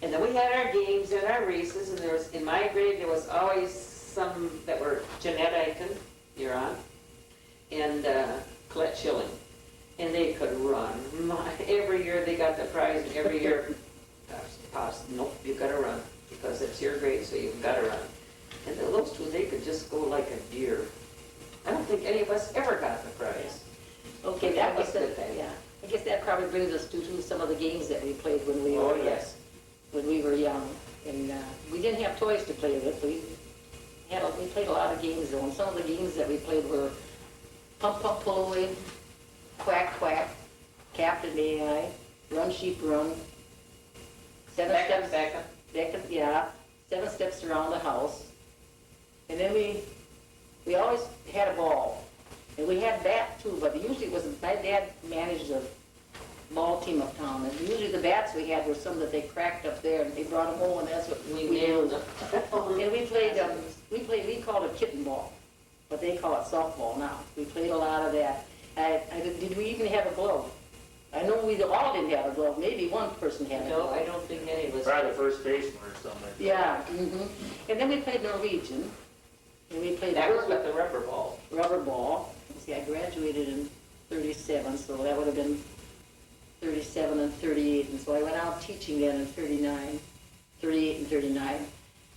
And then we had our games and our races, and there was, in my grade, there was always some that were Jeanette Eichen, you're on, and Colette Schilling. And they could run. Every year they got the prize, and every year, nope, you gotta run, because it's your grade, so you've gotta run. And those two, they could just go like a deer. I don't think any of us ever got the prize. Okay, That that was was good the, then. yeah. I guess that probably brings us to some of the games that we played when we Oh, were, yes. when we were young. And we didn't have toys to play with. We played a lot of games though, and some of the games that we played were Pump Pump Pull Away, Quack Quack, Captain AI, Run Sheep Run, Seven Back up, Steps, back up. yeah, 7 Steps Around the House. And then we always had a ball. And we had bat too, but usually it was, my dad managed the ball team uptown, and usually the bats we had were some that they cracked up there, and they brought them home, and that's what We we nailed did. it. And we called it kitten ball, but they call it softball now. We played a lot of that. Did we even have a glove? I know we all didn't have a glove, maybe one person had a No, glove. I don't think any of us. Probably the first baseman or something. Yeah, And then we played Norwegian, and we played That was with the rubber ball. rubber ball. See, I graduated in 37, so that would have been 37 and 38, and so I went out teaching then in 39, 38 and 39,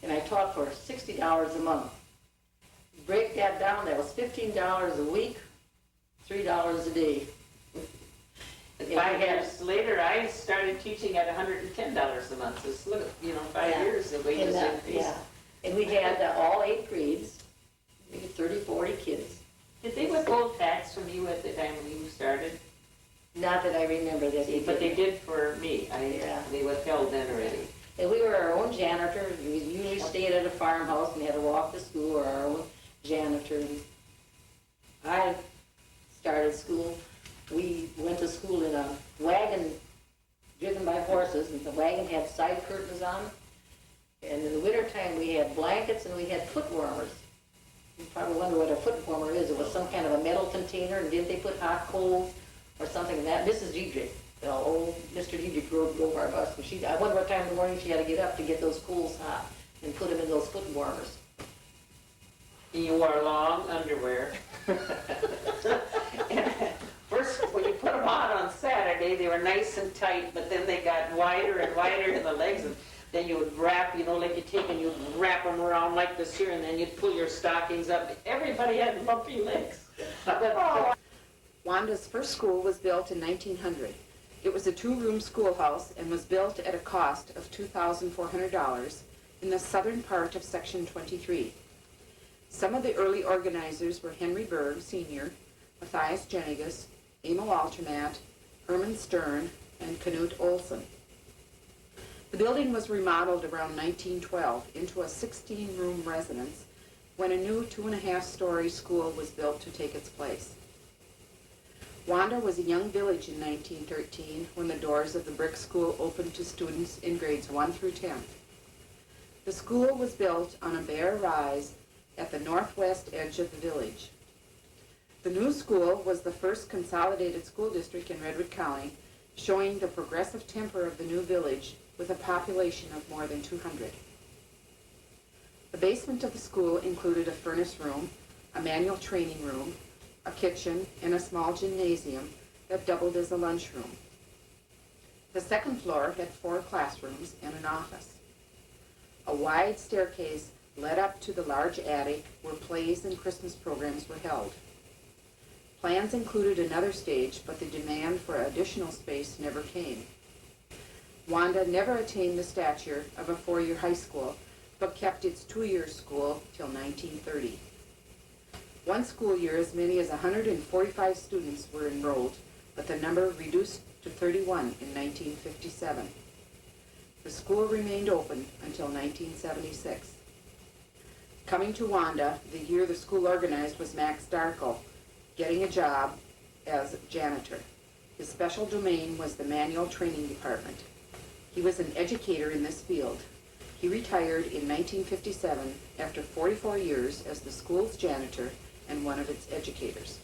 and I taught for $60 a month. Break that down, that was $15 a week, $3 a day. And Yeah, 5 we had- years later, I started teaching at $110 a month. So look, 5 Yeah. years, the wages And, increased. yeah. And we had all 8 grades, maybe 30, 40 kids. Did they withhold tax from you at the time when you started? Not that I remember that they But they did. did for me. Yeah. They withheld then already. And we were our own janitor. We usually stayed at a farmhouse and had to walk to school, or our own janitor. I started school. We went to school in a wagon driven by horses, and the wagon had side curtains on. And in the wintertime, we had blankets and we had foot warmers. You probably wonder what a foot warmer is. It was some kind of a metal container, and didn't they put hot coals or something in that? Mrs. Diedrich, old Mr. Diedrich drove our bus, and I wonder what time in the morning she had to get up to get those coals hot and put them in those foot warmers. And you wore long underwear. And first, when you put them on Saturday, they were nice and tight, but then they got wider and wider in the legs, and then you would wrap, like you take and you'd wrap them around like this here, and then you'd pull your stockings up. Everybody had lumpy legs. Wanda's first school was built in 1900. It was a two-room schoolhouse and was built at a cost of $2,400 in the southern part of Section 23. Some of the early organizers were Henry Berg, Sr., Matthias Jenigas, Emil Altermat, Herman Stern, and Knut Olsen. The building was remodeled around 1912 into a 16-room residence when a new 2.5-story school was built to take its place. Wanda was a young village in 1913 when the doors of the brick school opened to students in grades 1 through 10. The school was built on a bare rise at the northwest edge of the village. The new school was the first consolidated school district in Redwood County, showing the progressive temper of the new village with a population of more than 200. The basement of the school included a furnace room, a manual training room, a kitchen, and a small gymnasium that doubled as a lunchroom. The second floor had 4 classrooms and an office. A wide staircase led up to the large attic where plays and Christmas programs were held. Plans included another stage, but the demand for additional space never came. Wanda never attained the stature of a 4-year high school, but kept its 2-year school till 1930. One school year, as many as 145 students were enrolled, but the number reduced to 31 in 1957. The school remained open until 1976. Coming to Wanda, the year the school organized was Max Darko, getting a job as janitor. His special domain was the manual training department. He was an educator in this field. He retired in 1957 after 44 years as the school's janitor and one of its educators.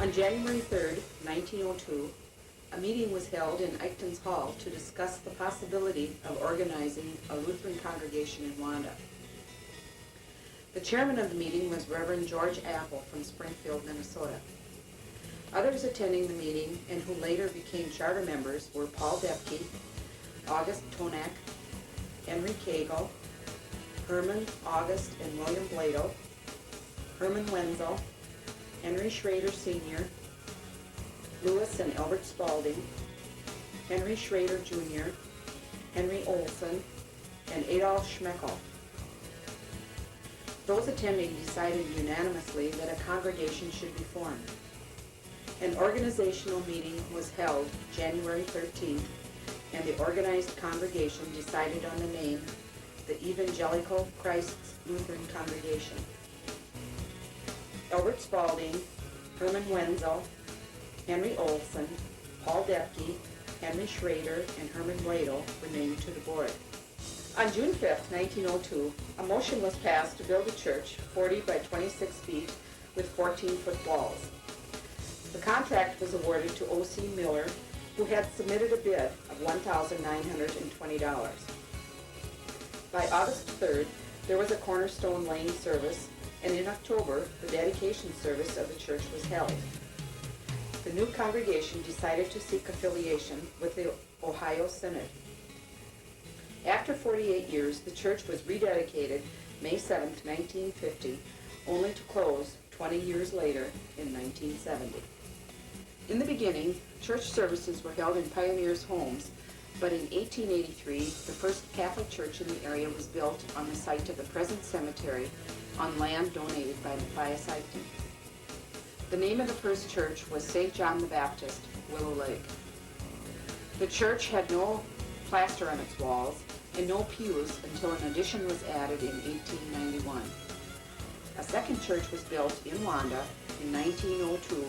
On January 3rd, 1902, a meeting was held in Eichton's Hall to discuss the possibility of organizing a Lutheran congregation in Wanda. The chairman of the meeting was Reverend George Apple from Springfield, Minnesota. Others attending the meeting and who later became charter members were Paul Depke, August Tonak, Henry Cagle, Herman, August, and William Blado, Herman Wenzel, Henry Schrader Sr., Louis and Albert Spaulding, Henry Schrader Jr., Henry Olson, and Adolf Schmeckel. Those attending decided unanimously that a congregation should be formed. An organizational meeting was held January 13th, and the organized congregation decided on the name, the Evangelical Christ's Lutheran Congregation. Albert Spalding, Herman Wenzel, Henry Olson, Paul Depke, Henry Schrader, and Herman Ladle were named to the board. On June 5th, 1902, a motion was passed to build a church 40 by 26 feet with 14-foot walls. The contract was awarded to O.C. Miller, who had submitted a bid of $1,920. By August 3rd, there was a cornerstone laying service, and in October, the dedication service of the church was held. The new congregation decided to seek affiliation with the Ohio Synod. After 48 years, the church was rededicated May 7, 1950, only to close 20 years later in 1970. In the beginning, church services were held in pioneers' homes, but in 1883, the first Catholic church in the area was built on the site of the present cemetery on land donated by Matthias Eichton. The name of the first church was St. John the Baptist, Willow Lake. The church had no plaster on its walls and no pews until an addition was added in 1891. A second church was built in Wanda in 1902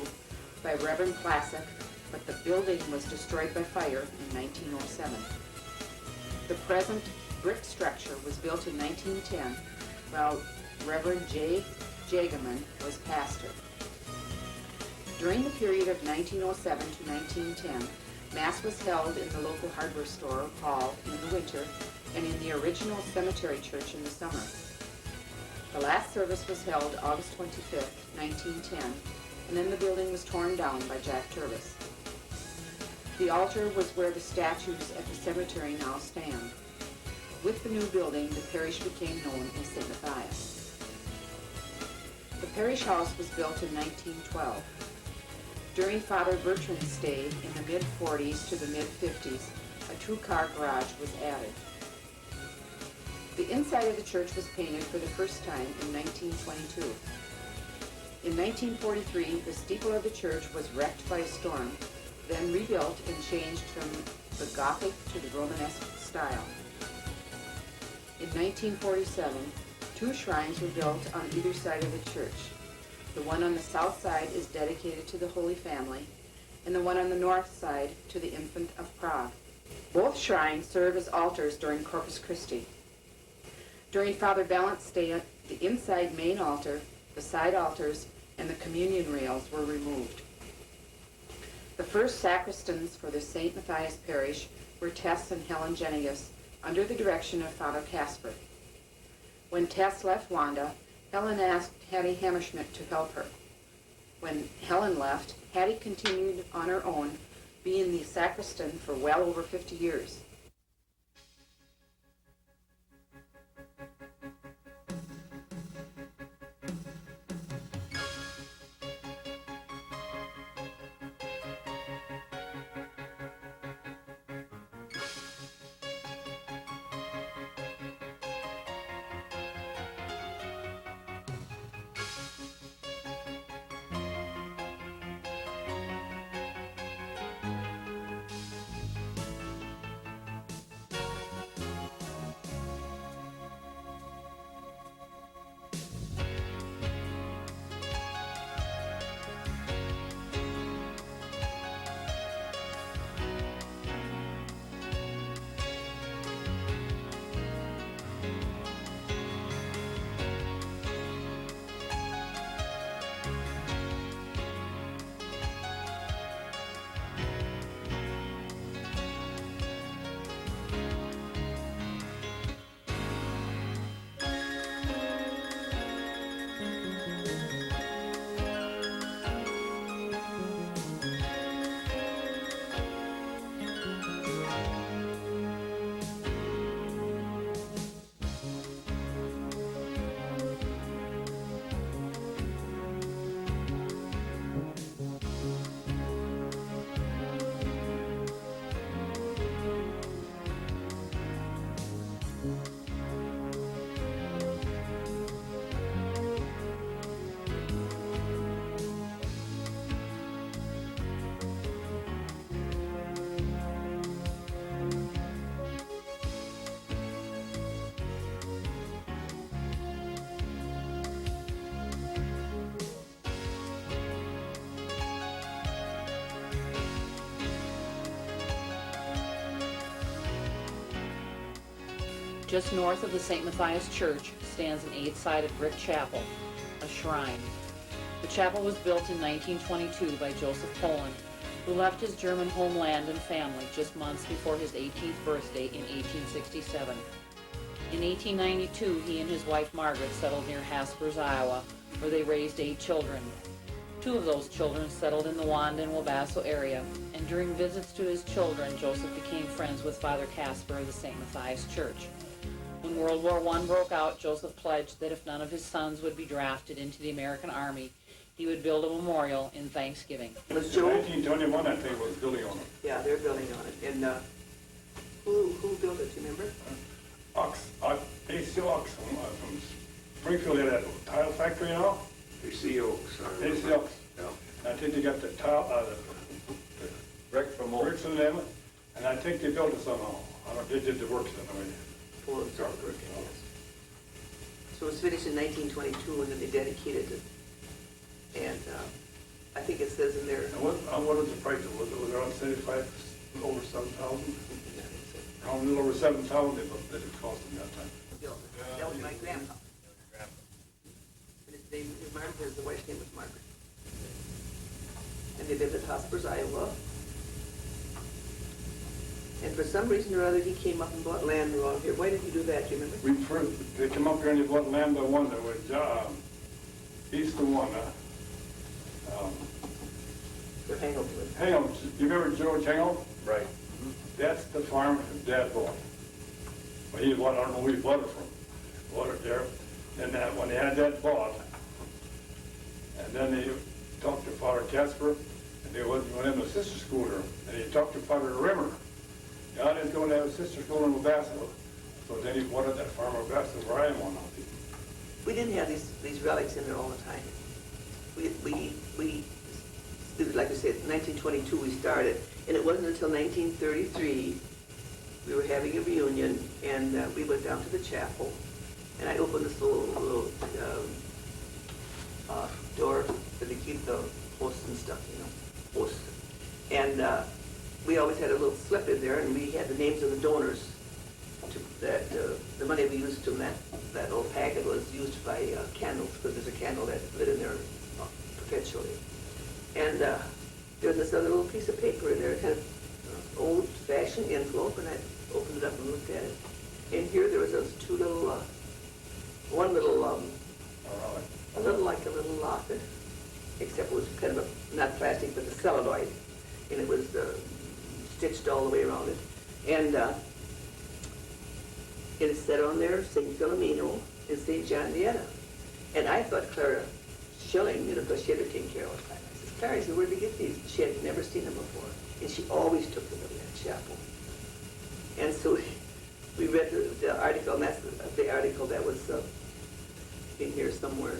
by Reverend Classic, but the building was destroyed by fire in 1907. The present brick structure was built in 1910 while Reverend J. Jagaman was pastor. During the period of 1907 to 1910, Mass was held in the local hardware store hall in the winter and in the original cemetery church in the summer. The last service was held August 25th, 1910, and then the building was torn down by Jack Turvis. The altar was where the statues at the cemetery now stand. With the new building, the parish became known as St. Matthias. The parish house was built in 1912. During Father Bertrand's stay in the mid-40s to the mid-50s, a two-car garage was added. The inside of the church was painted for the first time in 1922. In 1943, the steeple of the church was wrecked by a storm, then rebuilt and changed from the Gothic to the Romanesque style. In 1947, two shrines were built on either side of the church. The one on the south side is dedicated to the Holy Family, and the one on the north side to the Infant of Prague. Both shrines serve as altars during Corpus Christi. During Father Ballant's stay, the inside main altar, the side altars, and the communion rails were removed. The first sacristans for the St. Matthias parish were Tess and Helen Jenigas, under the direction of Father Casper. When Tess left Wanda, Helen asked Hattie Hammerschmidt to help her. When Helen left, Hattie continued on her own, being the sacristan for well over 50 years. Just north of the St. Matthias Church stands an 8-sided brick chapel, a shrine. The chapel was built in 1922 by Joseph Poland, who left his German homeland and family just months before his 18th birthday in 1867. In 1892, he and his wife Margaret settled near Haspers, Iowa, where they raised 8 children. 2 of those children settled in the Wanda and Wabasso area, and during visits to his children, Joseph became friends with Father Casper of the St. Matthias Church. When World War I broke out, Joseph pledged that if none of his sons would be drafted into the American Army, he would build a memorial in Thanksgiving. Was Joe? 1921, I think, was building on it. Yeah, they're building on it. And who built it, do you remember? AC Ox from Springfield, had that tile factory, you know? AC Oaks. AC Ox. Yeah. And I think they got the tile, the bricks in them, and I think they built it somehow. I don't know, they did the work anyway. Poland started working, yes. So it was finished in 1922, and then they dedicated it. And I think it says in there. And what was the price? Was it around 75, over 7,000? Around a little over 7,000 that it cost them that time. That was my grandpa. And his name, the wife's name was Margaret. And they lived at Hospers, Iowa. And for some reason or other, he came up and bought land around here. Why did he do that, do you remember? They came up here and they bought land by one that was east of one. The Hangel. Hangel, you remember George Hangel? Right. That's the farm his dad bought. Well, I don't know who he bought it from. Bought it there. And when they had that bought, and then they talked to Father Casper, and they went in the sister school there, and he talked to Father Rimmer. God is going to have a sister school in Wabasso. So then he wanted that farm in Wabasso where I am on now. We didn't have these relics in there all the time. We like I said, 1922 we started, and it wasn't until 1933 we were having a reunion, and we went down to the chapel, and I opened this little door for to keep the posts and stuff, you know, posts. And we always had a little slip in there, and we had the names of the donors. That the money we used to that little packet was used to buy candles, because there's a candle that lit in there perpetually. And there was this other little piece of paper in there, kind of old-fashioned envelope, and I opened it up and looked at it. In here there was those 2 little, one little, a little like a little locket, except it was kind of a, not plastic, but the celluloid, and it was stitched all the way around it. And it said on there, St. Philomeno and St. John Vienna. And I thought Clara Schilling, you know, because she had her taken care of all the time. I said, Clara, where did we get these? She had never seen them before. And she always took them to that chapel. And so we read the article, and that's the article that was in here somewhere.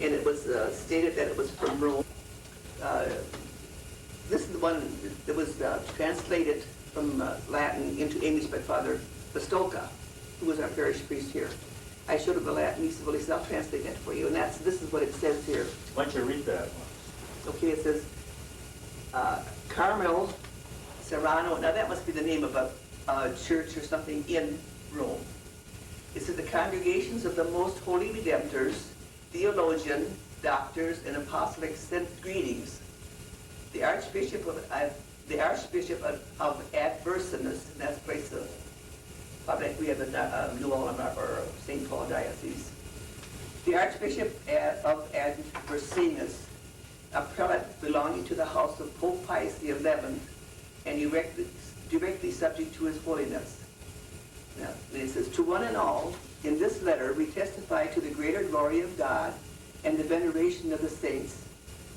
And it was stated that it was from Rome. This is the one that was translated from Latin into English by Father Bastolka, who was our parish priest here. I showed him the Latin. He said, well, I'll translate that for you. And this is what it says here. Why don't you read that? Okay, it says, Carmel Serrano. Now, that must be the name of a church or something in Rome. It says, the congregations of the most holy redemptors, theologian, doctors, and apostolic sent greetings. The Archbishop of Adversinus, and that's place of, probably we have a New Ulm or St. Paul diocese. The Archbishop of Adversinus, a prelate belonging to the house of Pope Pius XI, and directly subject to His Holiness. Now, it says, to one and all, in this letter we testify to the greater glory of God and the veneration of the saints,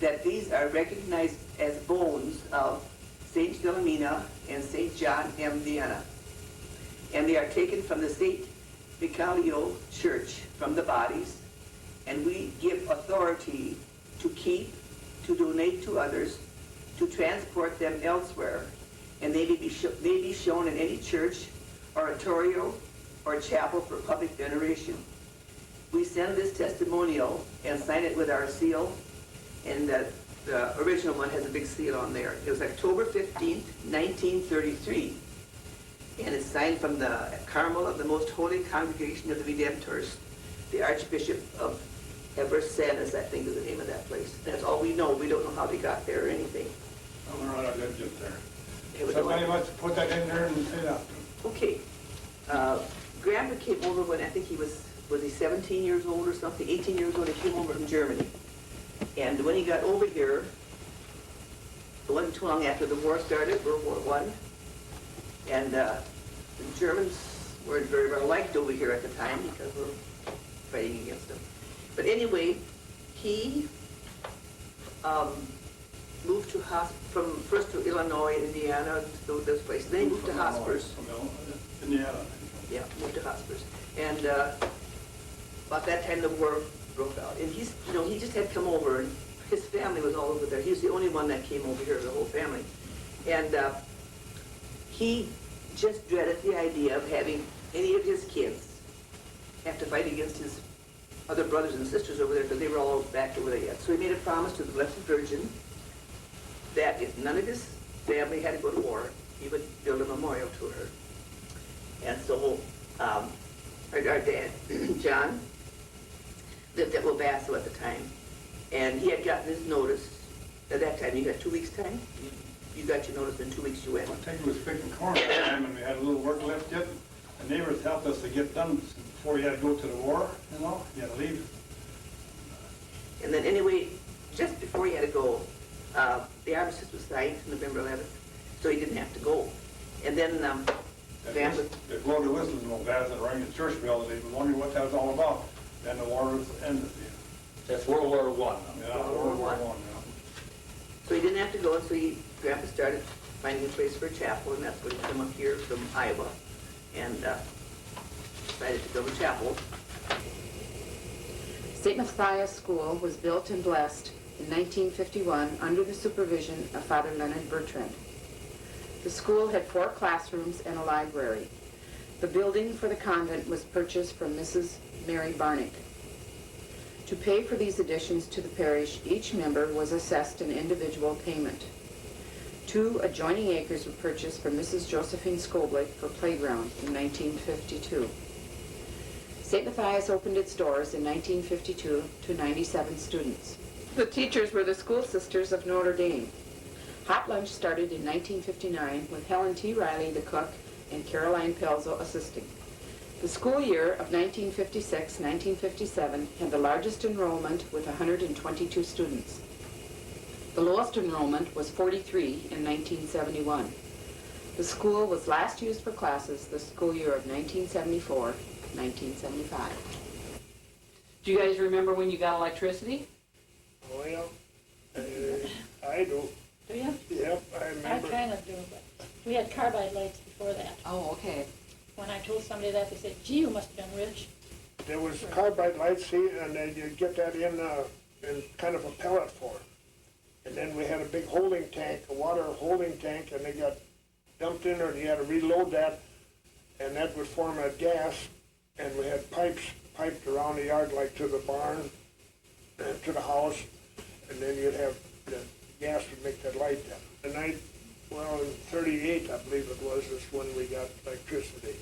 that these are recognized as bones of St. Philomena and St. John M. Vienna. And they are taken from the St. Michalio Church, from the bodies, and we give authority to keep, to donate to others, to transport them elsewhere, and they may be shown in any church, oratorio, or chapel for public veneration. We send this testimonial and sign it with our seal, and the original one has a big seal on there. It was October 15th, 1933. And it's signed from the Carmel of the Most Holy Congregation of the Redemptors, the Archbishop of Eversanis, I think is the name of that place. That's all we know. We don't know how they got there or anything. I'm around, I lived just there. It was Somebody must put that in there and say that. Okay. Grandpa came over when I think he was he 17 years old or something, 18 years old, he came over from Germany. And when he got over here, it wasn't too long after the war started, World War I. And the Germans weren't very well liked over here at the time because we're fighting against them. But anyway, he moved to from first to Illinois, Indiana, those places. Then he moved to Hospers. From Indiana. Yeah, moved to Hospers. And about that time the war broke out. And he's, he just had come over, and his family was all over there. He was the only one that came over here, the whole family. And he just dreaded the idea of having any of his kids have to fight against his other brothers and sisters over there because they were all back over there yet. So he made a promise to the Blessed Virgin that if none of his family had to go to war, he would build a memorial to her. And so our dad, John, lived at Wabasso at the time. And he had gotten his notice. At that time, you got 2 weeks' time. You got your notice in 2 weeks you went. I think it was picking corn at the time, and we had a little work left yet. The neighbors helped us to get done before you had to go to the war, you had to leave. And then anyway, just before he had to go, the armistice was signed November 11th, so he didn't have to go. And then family... They blow the whistles in Wabasso and rang the church bell, and they were wondering what that was all about. Then the war was ended. That's World War I. Yeah, World War I, yeah. So he didn't have to go, and so Grandpa started finding a place for a chapel, and that's when he came up here from Iowa and decided to build a chapel. St. Matthias School was built and blessed in 1951 under the supervision of Father Leonard Bertrand. The school had 4 classrooms and a library. The building for the convent was purchased from Mrs. Mary Barnick. To pay for these additions to the parish, each member was assessed an individual payment. 2 adjoining acres were purchased from Mrs. Josephine Skoblick for playground in 1952. St. Matthias opened its doors in 1952 to 97 students. The teachers were the school sisters of Notre Dame. Hot lunch started in 1959 with Helen T. Riley, the cook, and Caroline Pelzo assisting. The school year of 1956-1957 had the largest enrollment with 122 students. The lowest enrollment was 43 in 1971. The school was last used for classes the school year of 1974-1975. Do you guys remember when you got electricity? Well, I do. Do you? Yep, I I remember. kind of do, but we had carbide lights before that. Oh, okay. When I told somebody that, they said, gee, you must have been rich. There was carbide lights, see, and then you get that in kind of a pellet form. And then we had a big holding tank, a water holding tank, and they got dumped in there, and you had to reload that, and that would form a gas, and we had pipes piped around the yard, like to the barn, and to the house, and then you'd have the gas would make that light. And in 38, I believe it was, is when we got electricity.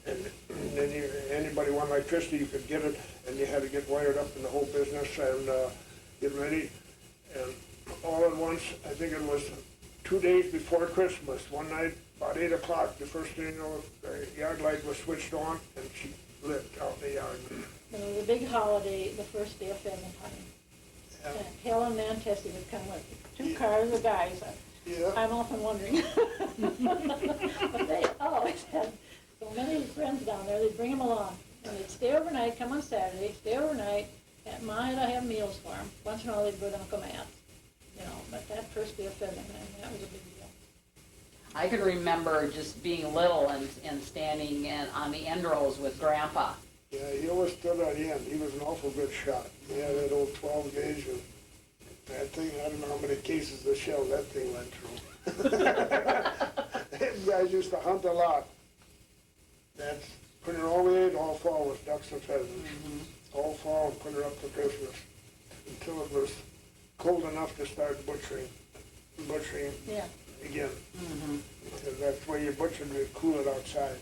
And then anybody want electricity, you could get it, and you had to get wired up in the whole business and get ready. And all at once, I think it was 2 days before Christmas, one night, about 8 o'clock, the first thing you know, the yard light was switched on, and she lit out in the yard. It was a big holiday, the first day of pheasant hunting. Yeah. And Helen and Tessie would come with 2 cars of guys. Yeah. I'm often wondering. But they always had so many friends down there, they'd bring them along. And they'd stay overnight, come on Saturday, stay overnight. At mine, I have meals for them. Once in a while, they'd go to Uncle Matt's. But that first day of pheasant hunting, that was a big deal. I can remember just being little and standing on the end rows with Grandpa. Yeah, he always stood on the end. He was an awful good shot. He had that old 12 gauge, and that thing, I don't know how many cases of shell that thing went through. Them guys used to hunt a lot. That's putting her all the all fall with ducks and pheasants. Mm-hmm. All fall and put her up to Christmas until it was cold enough to start butchering. Yeah. again. Because that's where you butchered it, cool it outside.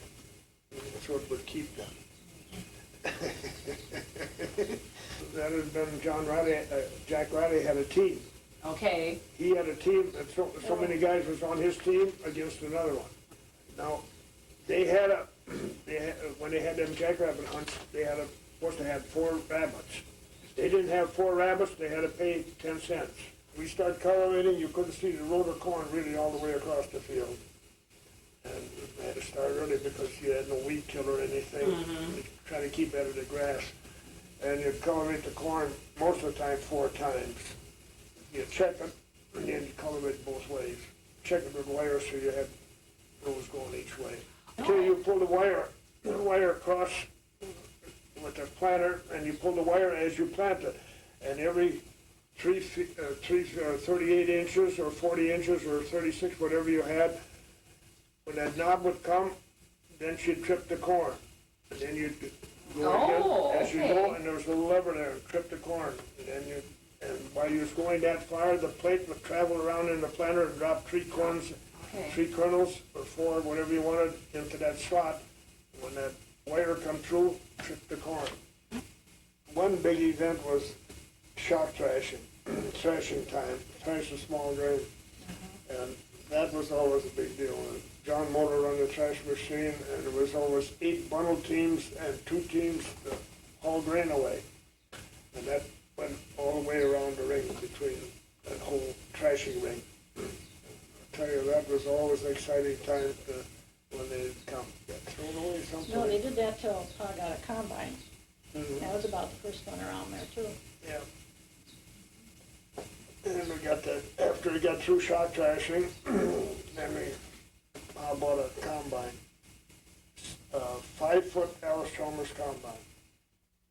So it would keep them. That has been John Riley, Jack Riley had a team. Okay. He had a team, and so many guys was on his team against another one. Now, when they had them jackrabbit hunts, they had supposed to have 4 rabbits. If they didn't have 4 rabbits, they had to pay 10 cents. We started cultivating, you couldn't see the road of corn really all the way across the field. And we had to start early because you had no weed killer or anything. You try to keep out of the grass. And you cultivate the corn most of the time 4 times. You check it, and then you cultivate both ways. Check it with wire so you have rows going each way. Until you pull the wire across with the planter, and you pull the wire as you plant it. And every 38 inches or 40 inches or 36, whatever you had, when that knob would come, then she'd trip the corn. And then you'd go again as you go, and there was a little lever there, and trip the corn. And while you was going that far, the plate would travel around in the planter and drop 3 corns, 3 kernels, or 4, whatever you wanted, into that slot. When that wire come through, trip the corn. One big event was shock thrashing, thrashing time, thrashing small grain. And that was always a big deal. And John Motor run the thrash machine, and there was always 8 bundle teams and 2 teams to haul grain away. And that went all the way around the ring between that whole thrashing ring. I tell you, that was always an exciting time when they'd come. Got thrown away someplace. No, they did that till I got a combine. That was about the first one around there too. Yeah. And then we got that, after we got through shock thrashing, then I bought a combine. 5-foot Alice Chalmers combine,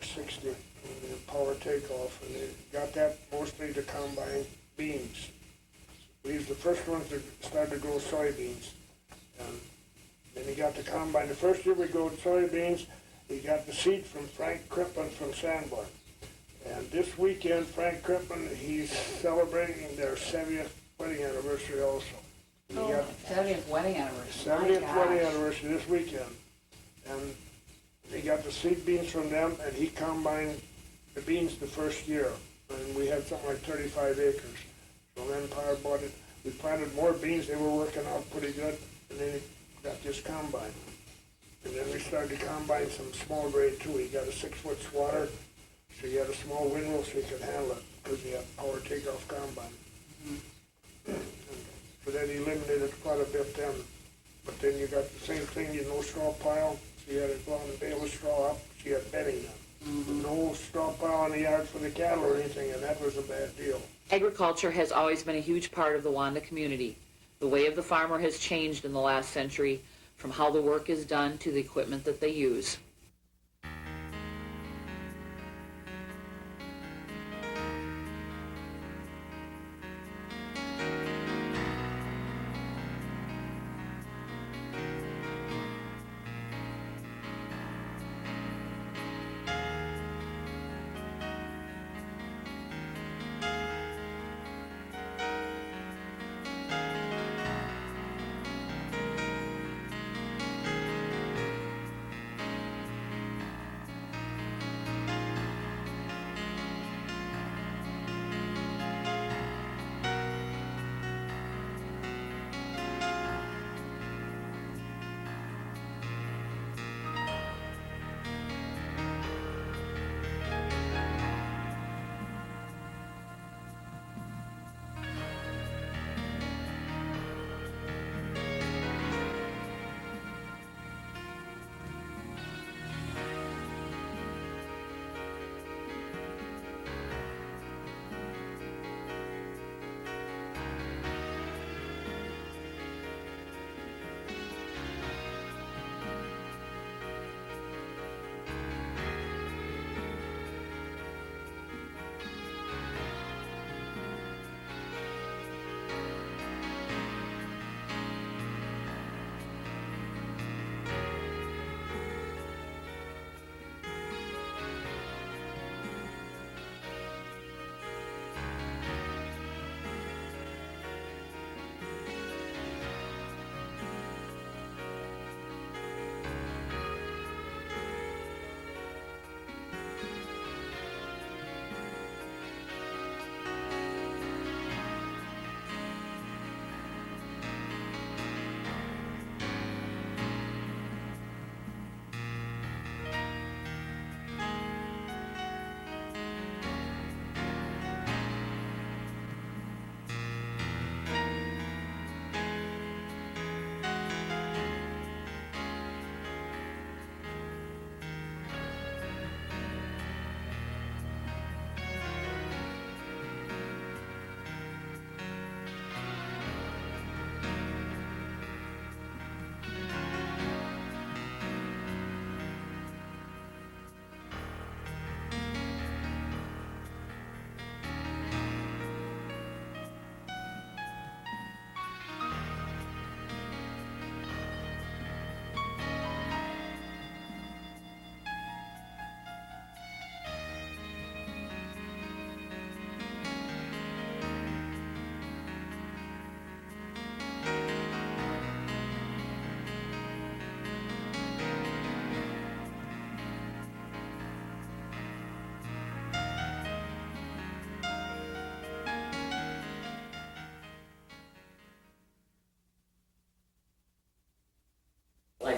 60, and the power takeoff, and they got that mostly to combine beans. We was the first ones to start to grow soybeans. And then he got the combine. The first year we grew soybeans, he got the seed from Frank Crippen from Sanborn. And this weekend, Frank Crippen, he's celebrating their 70th wedding anniversary also. He got 70th wedding anniversary. 70th wedding anniversary this weekend. And he got the seed beans from them, and he combined the beans the first year. And we had something like 35 acres. So then Power bought it. We planted more beans. They were working out pretty good. And then he got this combine. And then we started to combine some small grade too. He got a 6-foot swatter. So he had a small windrow so he could handle it because he had power takeoff combine. So that eliminated quite a bit then. But then you got the same thing, you no straw pile. So you had to go out and bale the straw up. So you had bedding then. No straw pile in the yard for the cattle or anything, and that was a bad deal. Agriculture has always been a huge part of the Wanda community. The way of the farmer has changed in the last century, from how the work is done to the equipment that they use.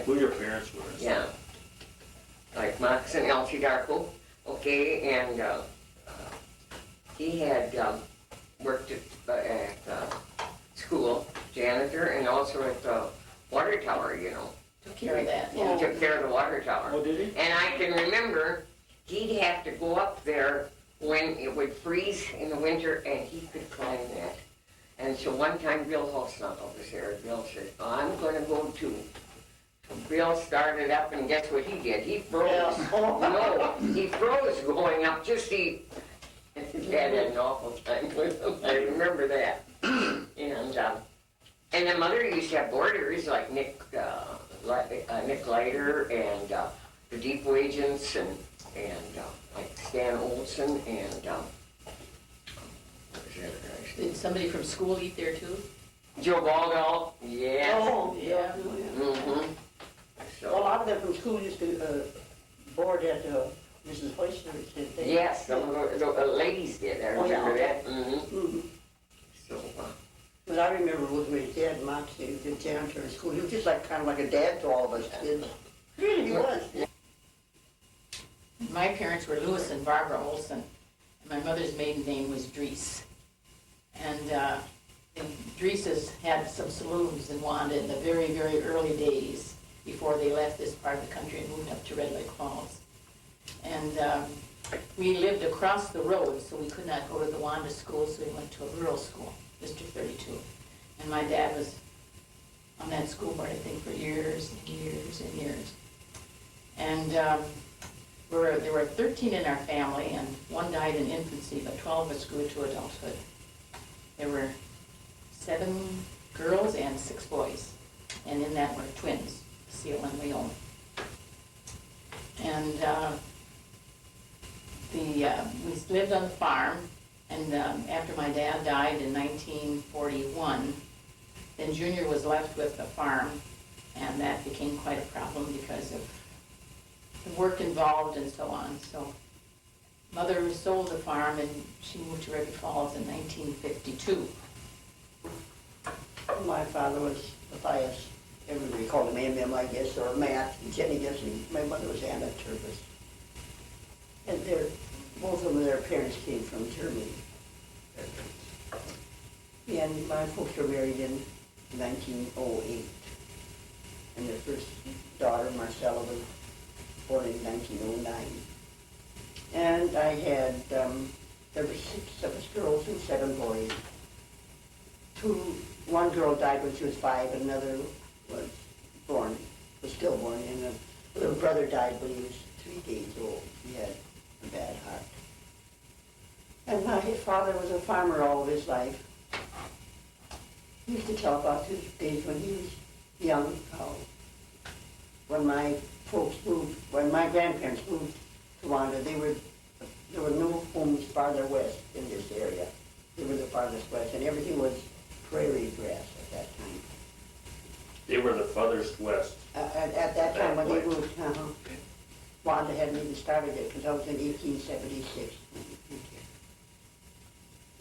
who your parents were. Yeah. Like Max and Elsie Darko, okay, and he had worked at school, janitor, and also at the water tower, you know. Took care of that, He yeah. took care of the water tower. Oh, did he? And I can remember he'd have to go up there when it would freeze in the winter, and he could climb that. And so one time Bill Holsnuggle was there, Bill said, oh, I'm gonna go too. So Bill started up, and guess what he did? He froze. No, he froze going up, just he, Dad had an awful time with him, I remember that. And the mother used to have boarders like Nick Leiter and the Deep Wagens and like Stan Olson and what was the other guy's name? Did somebody from school eat there too? Joe Baldall, yeah. Oh, Yeah. Mm-hmm. Well, a So, lot of them from school used to board at Mrs. Hoyster's, didn't they? yes, some of the ladies did, I Oh, yeah, remember okay. that. Mm-hmm. Mhm. So, But I remember with my dad, Moxie, the janitor in school, he was just like, kind of like a dad to all of us kids. Really, he was. My parents were Louis and Barbara Olson, and my mother's maiden name was Dries. And Dries's had some saloons in Wanda in the very, very early days before they left this part of the country and moved up to Red Lake Falls. And we lived across the road, so we could not go to the Wanda school, so we went to a rural school, District 32. And my dad was on that school board, I think, for years and years and years. And there were 13 in our family, and one died in infancy, but 12 of us grew to adulthood. There were 7 girls and 6 boys, and in that were twins, Seal and Leon. And we lived on the farm, and after my dad died in 1941, then Junior was left with the farm, and that became quite a problem because of the work involved and so on. So Mother sold the farm, and she moved to Red Lake Falls in 1952. My father was Matthias, everybody called him A.M., I guess, or Matt, Jenny Gibson. My mother was Anna Turvis. And both of them, their parents came from Germany. And my folks were married in 1908. And their first daughter, Marcella, was born in 1909. And I had, there were 6 of us girls and 7 boys. One girl died when she was 5, and another was stillborn, and a little brother died when he was 3 days old. He had a bad heart. And my father was a farmer all of his life. He used to tell about his days when he was young, how when my grandparents moved to Wanda, there were no homes farther west in this area. They were the farthest west, and everything was prairie grass at that time. They were the farthest west. At that time when they moved, Wanda hadn't even started it, because I was in 1876.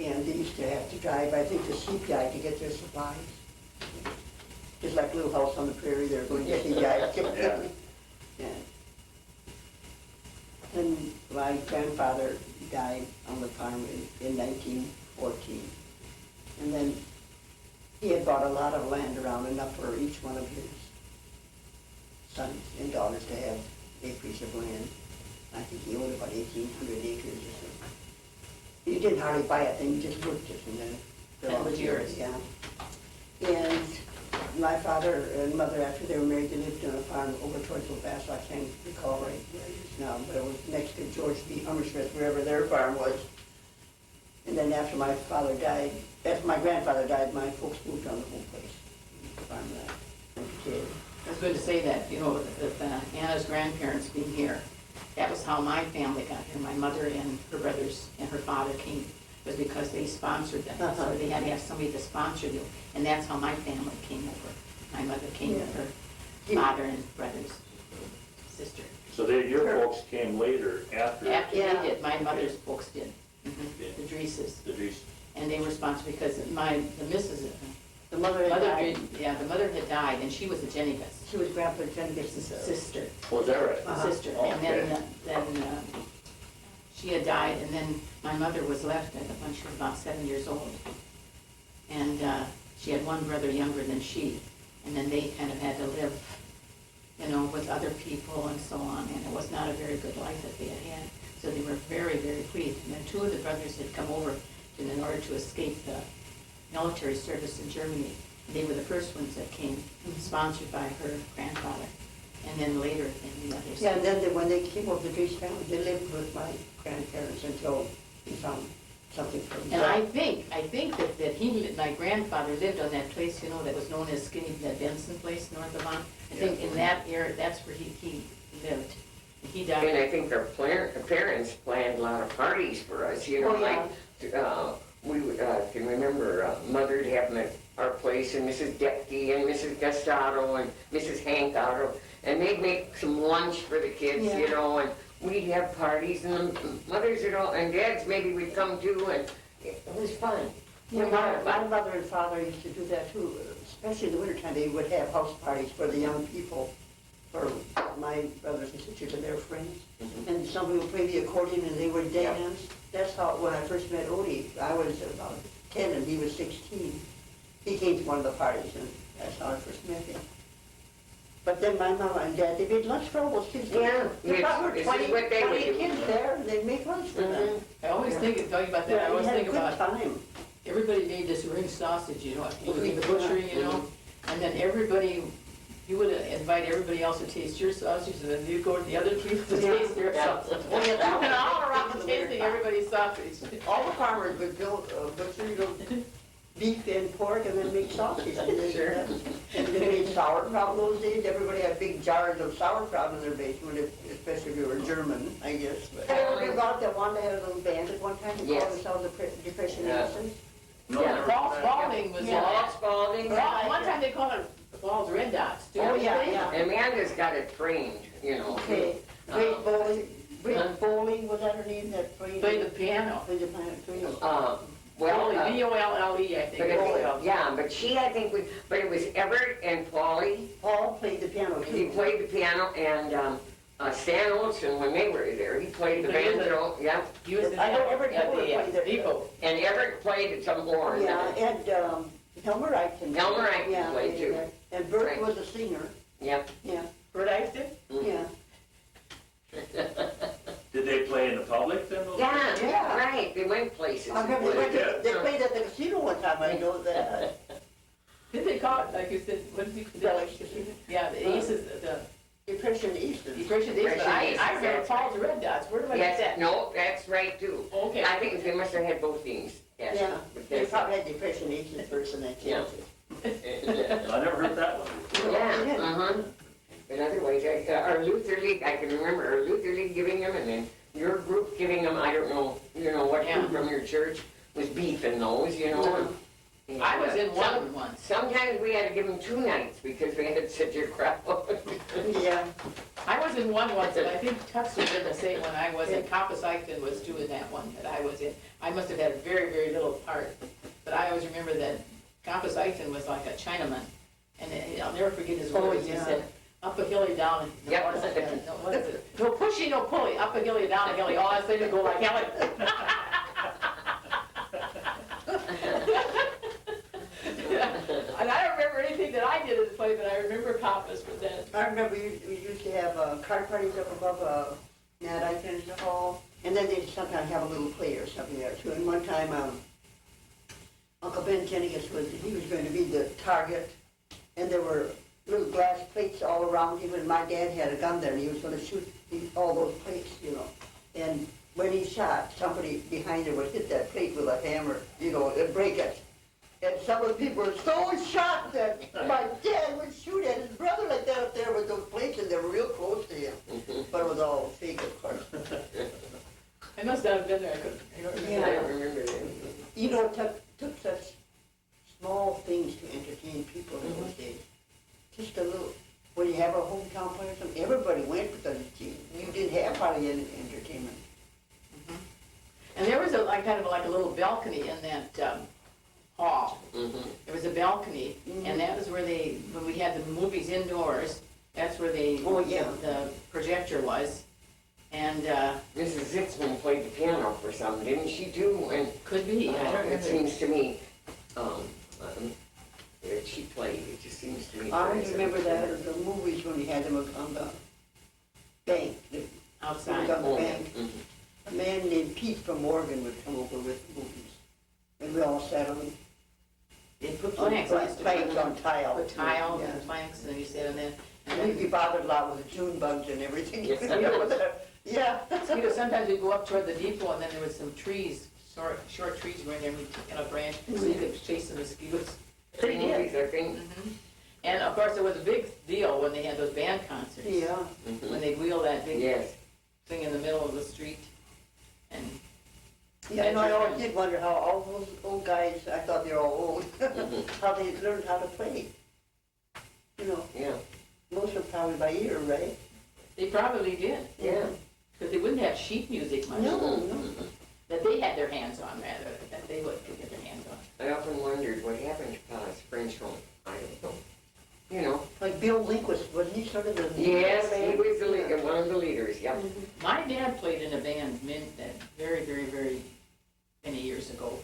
And they used to have to drive, I think, to CPI to get their supplies. Just like Little House on the Prairie, they were going to CPI. Yeah. Yeah. And my grandfather died on the farm in 1914. And then he had bought a lot of land around, enough for each one of his sons and daughters to have acres of land. I think he owned about 1,800 acres or something. You didn't hardly buy it, then you just worked it, and then That was yours. Yeah. And my father and mother, after they were married, they lived on a farm over towards Ovasso. I can't recall right where it is now, but it was next to George B. Hummersmith, wherever their farm was. And then after my father died, after my grandfather died, my folks moved on the whole place. Farm that. I was going to say that, with Anna's grandparents being here, that was how my family got here. My mother and her brothers and her father came, was because they sponsored them. So they had to have somebody to sponsor you, and that's how my family came over. My mother came with her father and brothers, sister. So your folks came later after? After they did, my mother's folks did. The Dreeses. The Dries. And they were sponsored because the The mother had died. Yeah, the mother had died, and she was a Jennigas. She was Grandpa Jennigan's Sister. Was that right? Sister, and then she had died, and then my mother was left when she was about 7 years old. And she had one brother younger than she, and then they kind of had to live, you know, with other people and so on, and it was not a very good life that they had had. So they were very, very pleased. And then two of the brothers had come over in order to escape the military service in Germany. And they were the first ones that came, sponsored by her grandfather. And then later, then the others. Yeah, and then when they came over to Greece family, they lived with my grandparents until he found something for And himself. I think that my grandfather lived on that place, you know, that was known as that Benson place north of Von. I think in that area, that's where he lived. And he died. And I think our parents planned a lot of parties for us, you know, Oh, yeah. like, we can remember Mother'd have them at our place, and Mrs. Depke, and Mrs. Gustado, and Mrs. Hank Otto, and they'd make some lunch for the kids, Yeah. you know, and we'd have parties, and the mothers would all, and dads maybe would come too, and it was fun. Yeah, my mother and father used to do that too, especially in the wintertime. They would have house parties for the young people, for my brothers and sisters and their friends. And somebody would play the accordion and they would dance. That's how, when I first met Odie, I was about 10 and he was 16. He came to one of the parties and that's how I first met him. But then my mama and dad, they made lunch for all those kids. Yeah, There probably this were is 20 what they would do. kids there and they'd make lunch for them. I always think, talking about that, I Yeah, always we had a think good about, time. everybody made this ring sausage, you know, it was in the butchery, you know, and then everybody, you would invite everybody else to taste your sausage, and then you go to the other people to Yeah. taste their Yeah. sausage. Oh, yeah, that was- And all around the tasting everybody's sausage. All the farmers would build, butcher, you know, beef and pork and then make sausage. And they, Sure. and they made sauerkraut in those days. Everybody had big jars of sauerkraut in their basement, especially if you were German, I guess. But I remember about that Wanda had a little band at one time. They Yes. called themselves the Depression Yeah. Nation. Yeah. Paul Spalding was in Yeah. it. Paul Spalding, Well, one time they called it Paul's Red Dots, too. Oh, yeah, yeah. Amanda's got it trained, you know. Okay. Great Bowling, was that her name? That played Played the piano. Played the piano. Well, Bolle, I think. but yeah, but she, I think, but it was Everett and Paulie. Paul played the piano He too. played the piano, and Stan Olson, when they were there, he played the He was banjo, yeah. He was in I know Everett yeah, Bowler played there. Depot. And Everett played some horn. Yeah, and Helmer Eichen. Elmer Eichen Yeah, played too. there. And Bert Right. was a singer. Yep. Yeah, Bert Eiston? yeah. Did they play in the public then? Yeah, Yeah. right, they went places. I remember they, Yeah. they played at the casino one time, I know that. Did they call it, like you said, what did you call it? Yeah, the Aces, the Depression Eastern. Depression Aces, but I Depression remember Aces. Paul's Red Dots, where do I get Yes, that? no, that's right too. Okay. I think they must have had both names. Yes. Yeah, But they that's- probably had Depression Eastern first and then changed it. I never heard that one. Yeah, uh-huh. But otherwise, our Luther League, I can remember our Luther League giving them, and then your group giving them, I don't know, you know, what Yeah. group from your church was beefing those, you know. And, I was in one once. Sometimes we had to give them 2 nights because we had such a crowd. Yeah, I was in one once, and I think Tux was in the same one I was in. Compass Eichton was too in that one that I was in. I must have had a very, very little part. But I always remember that Compass Eichton was like a Chinaman. And I'll never forget his Oh, words. He yeah. said, up a hilly, down. Yep. What is it? No pushy, no pulley. Up a hilly, down a hilly. All I say to go like hell. And I don't remember anything that I did in the play, but I remember Compass was in it. I remember we used to have card parties up above Mad Eichen's Hall, and then they'd sometimes have a little play or something there too. And one time, Uncle Ben Jennigas he was going to be the target, and there were little glass plates all around him, and my dad had a gun there, and he was going to shoot all those plates, you know. And when he shot, somebody behind him would hit that plate with a hammer, you know, and break it. And some of the people were so shocked that my dad would shoot at his brother like that up there with those plates, and they were real close to him. But it was all fake, of course. I must not have been there. I don't remember. Yeah. I don't remember that. You know, it took such small things to entertain people in those days. Just a little, when you have a hometown play or something, everybody went because you didn't have hardly any entertainment. And there was kind of like a little balcony in that hall. Mhm. There was a balcony, and that was where they, when we had the movies indoors, that's where they, Oh, yeah. the projector was. And, Mrs. Zitzman played the piano for some, didn't she too? And could be, I don't it remember. seems to me, that she played, it just seems to me. I remember that, of the movies when we had them on the bank, the Outside. on the Oh, bank. mhm. A man named Pete from Oregon would come over with the movies. And we all sat on They put on planks, I used to put planks on tile. put tile Yeah. and planks, and then you sit on that. And we'd be bothered a lot with the June bugs and everything. Yes. Yeah. Sometimes we'd go up toward the depot, and then there was some trees, short trees were in there, and we'd take out a branch, so you could chase the mosquitoes. Three movies, I think. And of course, it was a big deal when they had those band concerts. Yeah. When they'd wheel that big Yes. thing in the middle of the street. And Yeah, and I always did wonder how all those old guys, I thought they were all old, how they learned how to play. You know, Yeah, most of them probably by ear, right? they probably did, yeah. because they wouldn't have sheet music much. No. That they had their hands on, rather, that they would get their hands on. I often wondered what happened to Pa's French home. I don't know. You know. Like Bill Link wasn't he sort of the leader? Yes, of the he band? was the leader, one of the leaders, yep. My dad played in a band very, very, very many years ago,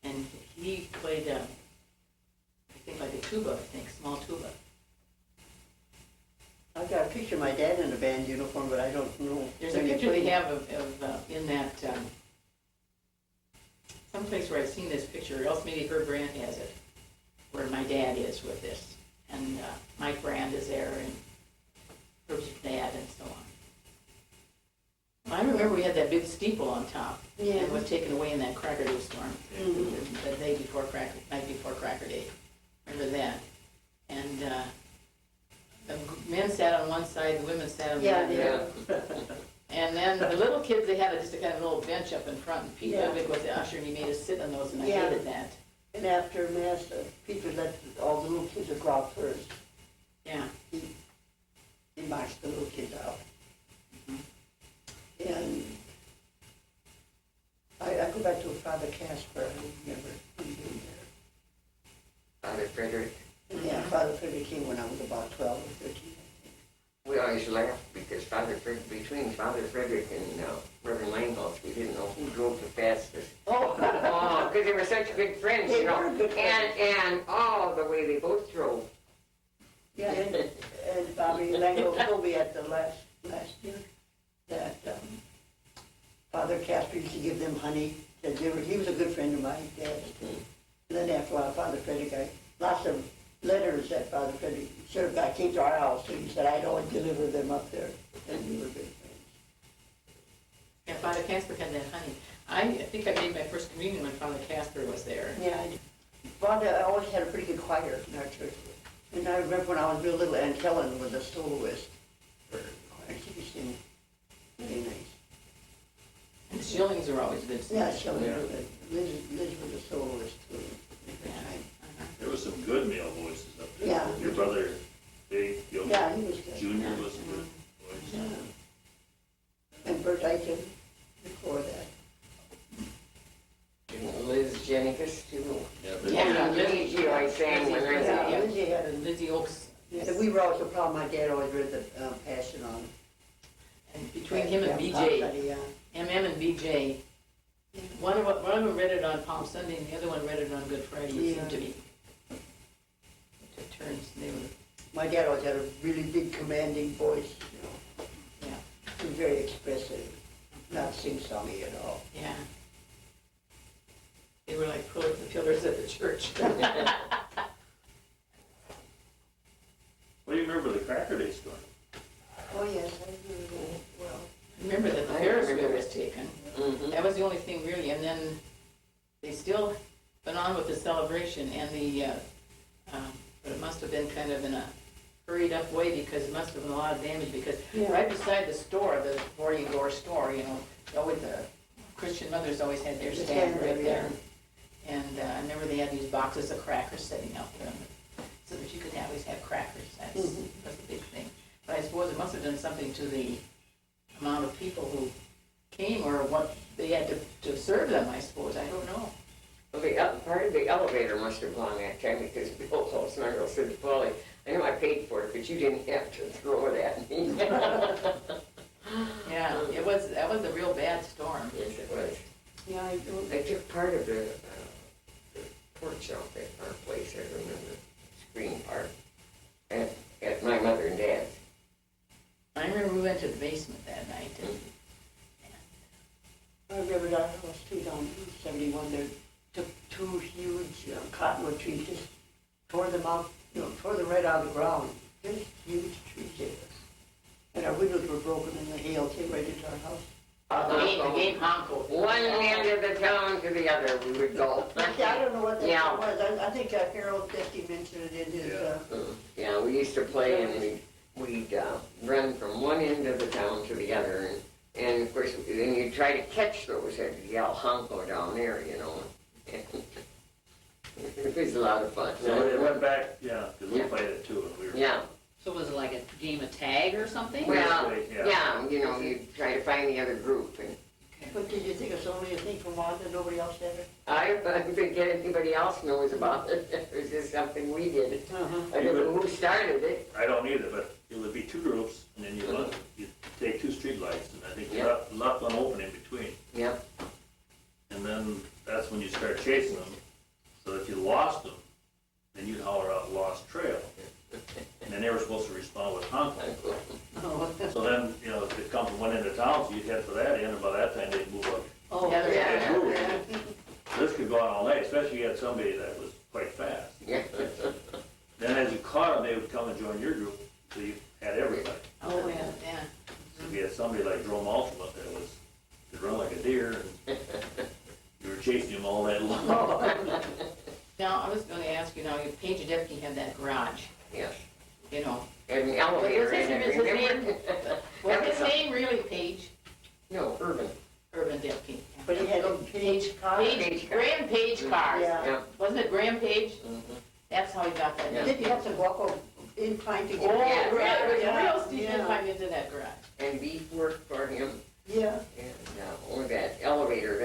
and he played, I think like a tuba, small tuba. I've got a picture of my dad in a band uniform, but I don't know. There's a when he picture they played. have of in that, someplace where I've seen this picture, or else maybe Herb Brandt has it, where my dad is with this. And Mike Brand is there, and Herb's dad, and so on. I remember we had that big steeple on top, and Yeah. it was taken away in that Cracker Day storm, Mhm. the night before Cracker Day. Remember that? And the men sat on one side, the women sat on the Yeah, other. yeah. And then the little kids, they had just a kind of little bench up in front, and Pete Yeah. Ludwig was the usher, and he made us sit on those, and I Yeah. hated that. And after Mass, people let all the little kids go out first. Yeah. He marched the little kids out. And I go back to Father Casper, I remember him being Father Frederick. there. Yeah, Father Frederick came when I was about 12 or 13. We always laughed because between Father Frederick and Reverend Langholtz, we didn't know who drove the fastest. Oh, Oh, because they were such good friends, They you know. were good friends. And the way they both drove. yeah, and Bobby Lango told me at the last year that Father Casper used to give them honey. That he was a good friend of my dad's too. And then after a while, Father Frederick got lots of letters that Father Frederick served. I came to our house, and he said I'd always deliver them up there, and we were good friends. Yeah, Father Casper had that honey. I think I made my first communion when Father Casper was there. Yeah, Wanda always had a pretty good choir in our church. And I remember when I was real little, Aunt Helen was a soloist for choir. She could sing really nice. And the Shillings are always good. Yeah, she was Yeah. good. Liz was a soloist too. at her time. There was some good male voices up there. Yeah. Your brother, Dave, Yeah, he was good. Junior was a good voice. Yeah. And Bert Eichen before that. Liz Jennings too. Yeah, Lizzie, I sang when I was Yeah, a kid. Lindsay had a, Lizzie Oaks. and we were also proud, my dad always read the Passion on. And between him and Yeah, BJ, yeah. MM and BJ, one of them read it on Palm Sunday, and the other one read it on Good Friday, it seemed to be. Took turns, they were, My dad always had a really big commanding voice, you know. yeah, He was very expressive, not sing-songy at all. yeah. They were like the pillars of the church. What do you remember the Cracker Day storm? Oh, yes, I remember that well. Remember that the I Ferris remember wheel that. was taken. Mhm. That was the only thing really, and then they still went on with the celebration and but it must have been kind of in a hurried up way because it must have been a lot of damage because Yeah. right beside the store, the 40-door store, you know, always the Christian mothers always had their The stand stand right there, there. And I remember they had these boxes of crackers sitting out there so that you could always have crackers. That's a big thing. But I suppose it must have done something to the amount of people who came or what they had to serve them, I suppose. I don't know. Well, part of the elevator must have gone that time because Bill Holzner said to Polly, I know I paid for it, but you didn't have to throw it at me. Yeah, that was a real bad storm. Yes, it was. Yeah, I took part of the porch off at our place, I remember, screen part, at my mother and dad's. I remember we went to the basement that night and I remember down on street on 71, they took two huge cottonwood trees, just tore them out, tore them right out of the ground. Just huge trees there. And our windows were broken and the hail came right into our house. the game honko. One end of the town to the other we would go. Yeah, I don't know what that Yeah. was. I think Harold Dickie mentioned it in his, Yeah, we used to play and we'd run from one end of the town to the other. And of course, then you'd try to catch those and yell honko down there, you know. It was a lot of fun. So it went back, yeah, because we Yeah. played it too, and we were. Yeah, So was it like a game of tag or something? well, Yeah. yeah, you know, you try to find the other group. And but did you think it's only a thing from Wanda, nobody else had it? I don't think anybody else knows about it. It was just something we did. I don't know who started it. I don't either, but it would be two groups, and then you take two street lights, and I think you Yeah. left one open in between. Yep. And then that's when you start chasing them. So if you lost them, then you'd holler out lost trail. And then they were supposed to respond with honking. So then, if it come from one end of town, so you'd head for that end, and by that time they'd move up. Oh, Yeah, yeah. This could go on all night, especially if you had somebody that was quite fast. Yeah. Then as you caught them, they would come and join your group, so you had everybody. Oh, yeah, yeah. So if you had somebody like Jerome Ultimate that could run like a deer, and you were chasing him all night long. Now, I was gonna ask you, Paige Depke had that garage, Yes. you know. And the elevator, Was his- and was his remember? Was his name really Paige? No, Urban. Urban Depke. But he had a Page car. Page, Graham Page cars. Yeah. Yeah. Wasn't it Graham Page? Mhm. That's how he got that name. Did you have to walk over incline to Oh, get yeah, there? it was a Yeah, real steep yeah. incline into that garage. And beef worked for him. Yeah. And, that elevator,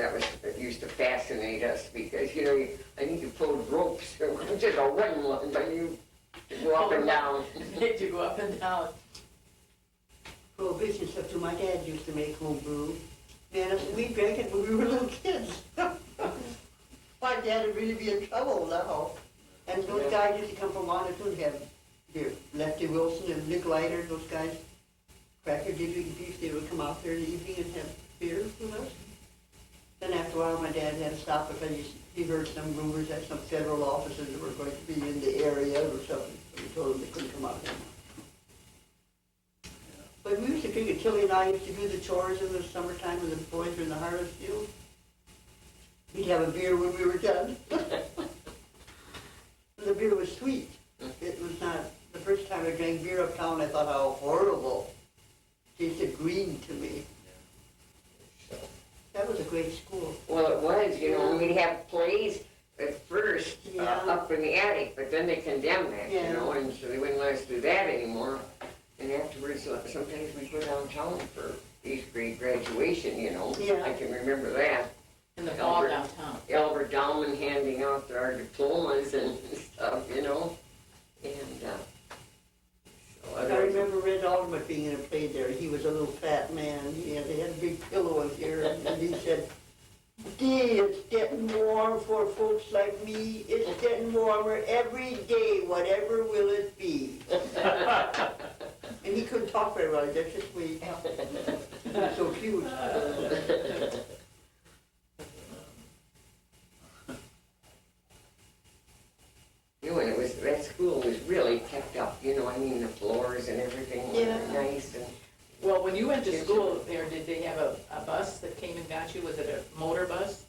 that used to fascinate us because, I think you pulled ropes, just a wooden one, but you to go up and down. Made you go up and down. Prohibition stuff too. My dad used to make home brew. Man, we drank it when we were little kids. My dad would really be in trouble now. And those guys used to come from Wanda too, have beer. Lefty Wilson and Nick Leiter, those guys, Cracker Dipping Beef, they would come out there in the evening and have beer with us. Then after a while, my dad had to stop because he heard some rumors that some federal officers were going to be in the area or something. So we told him they couldn't come out anymore. But we used to drink it. Tilly and I used to do the chores in the summertime when the boys were in the harvest field. We'd have a beer when we were done. The beer was sweet. It was not, the first time I drank beer uptown, I thought how horrible. It tasted green to me. That was a great school. Well, it was, we'd have plays at first Yeah. up in the attic, but then they condemned that, Yeah. and so they wouldn't let us do that anymore. And afterwards, sometimes we'd go downtown for 8th grade graduation, Yeah. I can remember that. In the fall downtown. Albert Dahlman handing out our diplomas and stuff, And, so I remember Red Alderman being in a play there. He was a little fat man. They had a big pillow in here, and he said, "Dee, it's getting warm for folks like me. It's getting warmer every day. Whatever will it be?" And he couldn't talk very well. That's just the way he talked. He was so cute. And that school was really kept up, the floors and everything were Yeah. nice and. Well, when you went to school there, did they have a bus that came and got you? Was it a motor bus?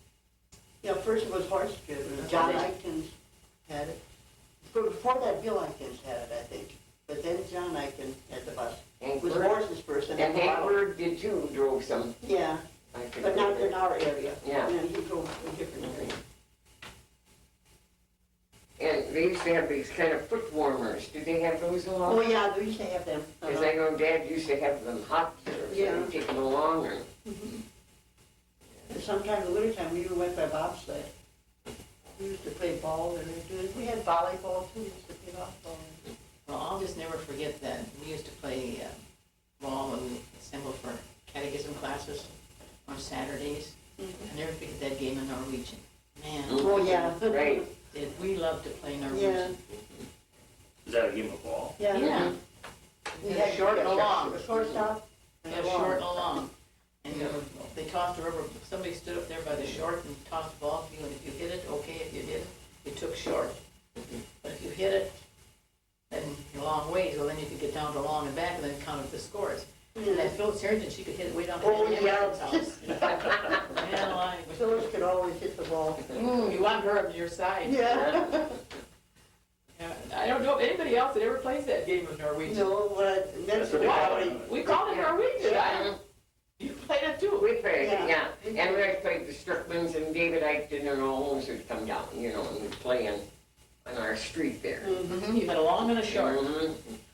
Yeah, first it was horse driven. John Aikens had it. Before that, Bill Aikens had it, I think. But then John Aikens had the bus. It was horses first, and And then Hank Bird did too, drove some. Yeah, I could but not remember. in our area. Yeah. And he drove a different area. And they used to have these kind of foot warmers. Did they have those Oh, along? yeah, we used to have them. Because I know Dad used to have them hot there, so Yeah. he'd take them along. And sometime in the wintertime, we even went by bobsled. We used to play ball and we had volleyball too, we used to play volleyball. Well, I'll just never forget that. We used to play ball and we assembled for catechism classes on Saturdays. I never forget that game in Norwegian. Man, Oh, yeah. Right. did we love to play Norwegian. Is that a game of ball? Yeah. We Yeah, short and a long. A shortstop and Yeah, a long. short and a long. And they tossed the rubber, somebody stood up there by the short and tossed the ball to you, and if you hit it, okay, if you didn't, you took short. But if you hit it, then a long ways, well, then you could get down to long and back, and then count up the scores. And that Phyllis Harrington, she could hit it way down to Oh, the yeah. house. Man alive. Phyllis could always hit the ball. You want her on your side. Yeah. Yeah, I don't know if anybody else that ever plays that game of Norwegian. No, but That's what they call it. We called it Norwegian. You played it too. We played, Yeah. yeah. And we had played the Stricklands and David Eichton and all those would come down, you know, and we'd play on our street there. You had a long and a short.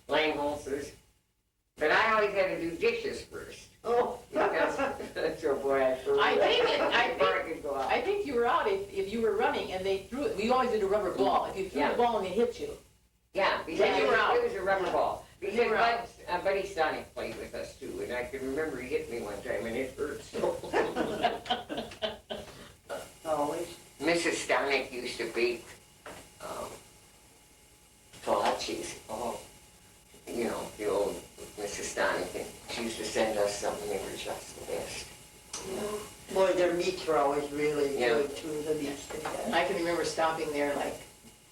Lane horses. But I always had to do dishes first. Oh. So boy, I before I could go out. I think you were out if you were running and they threw it. We always did a rubber ball. If you threw Yeah. the ball and it hit you. Yeah, because Yeah, you were out. it was a rubber ball. Because You were out. Buddy Sonic played with us too, and I can remember he hit me one time and it hurt so. Always. Mrs. Stonick used to bake kolaches. Oh, you know, the old Mrs. Stonick, and she used to send us some, and they were just the best. Boy, their meats were always really Yeah. good too, the meats they had. I can remember stopping there like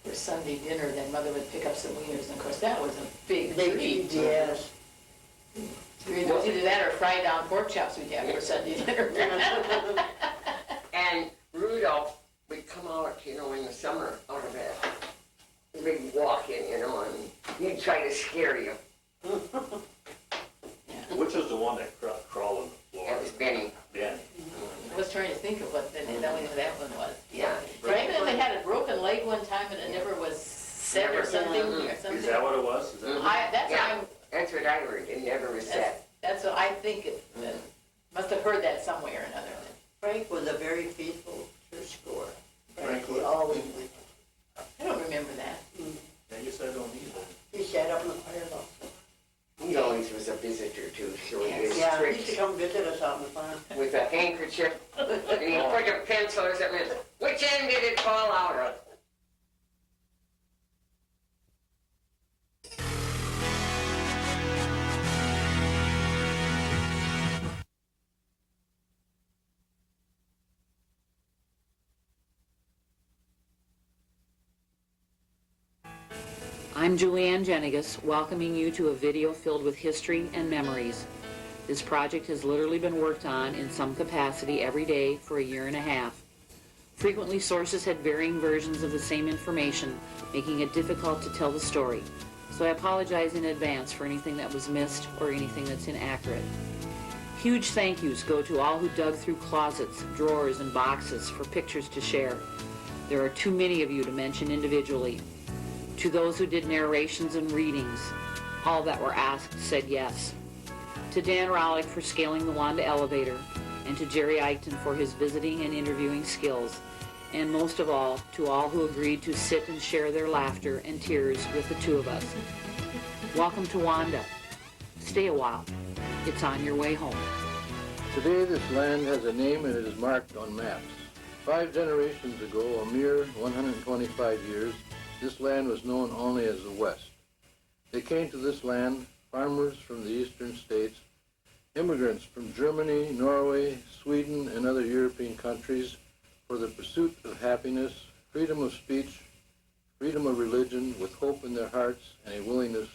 for Sunday dinner. Then Mother would pick up some wieners, and of course that was a big They treat. did, yes. It was either that or fried down pork chops we'd have for Sunday dinner. And Rudolph would come out, you know, in the summer out of that big walk-in, you know, and he'd try to scare you. Which was the one that crawled on the floor? That was Benny. Ben. I was trying to think of what that one was. Yeah. Franklin, they had a broken leg one time and it never was set or Never. something. Is that what it was? Is that That's what Yeah. I'm. That's what I heard, it never was set. That's what I think it, must have heard that somewhere or another. Frank was a very faithful churchgoer. Frank He was? always went. I don't remember that. I guess I don't either. He sat up in the firehouse. He always was a visitor too, so he was Yeah, he used to tricked come visit us out in the farm. with a handkerchief, and he put a pencil or something, in. Which end did it fall out of? I'm Julianne Jenigas, welcoming you to a video filled with history and memories. This project has literally been worked on in some capacity every day for a year and a half. Frequently, sources had varying versions of the same information, making it difficult to tell the story. So I apologize in advance for anything that was missed or anything that's inaccurate. Huge thank yous go to all who dug through closets, drawers, and boxes for pictures to share. There are too many of you to mention individually. To those who did narrations and readings, all that were asked said yes. To Dan Rollick for scaling the Wanda elevator, and to Jerry Eichton for his visiting and interviewing skills, and most of all, to all who agreed to sit and share their laughter and tears with the two of us. Welcome to Wanda. Stay a while. It's on your way home. Today this land has a name and it is marked on maps. 5 generations ago, a mere 125 years, this land was known only as the West. They came to this land, farmers from the eastern states, immigrants from Germany, Norway, Sweden, and other European countries for the pursuit of happiness, freedom of speech, freedom of religion, with hope in their hearts and a willingness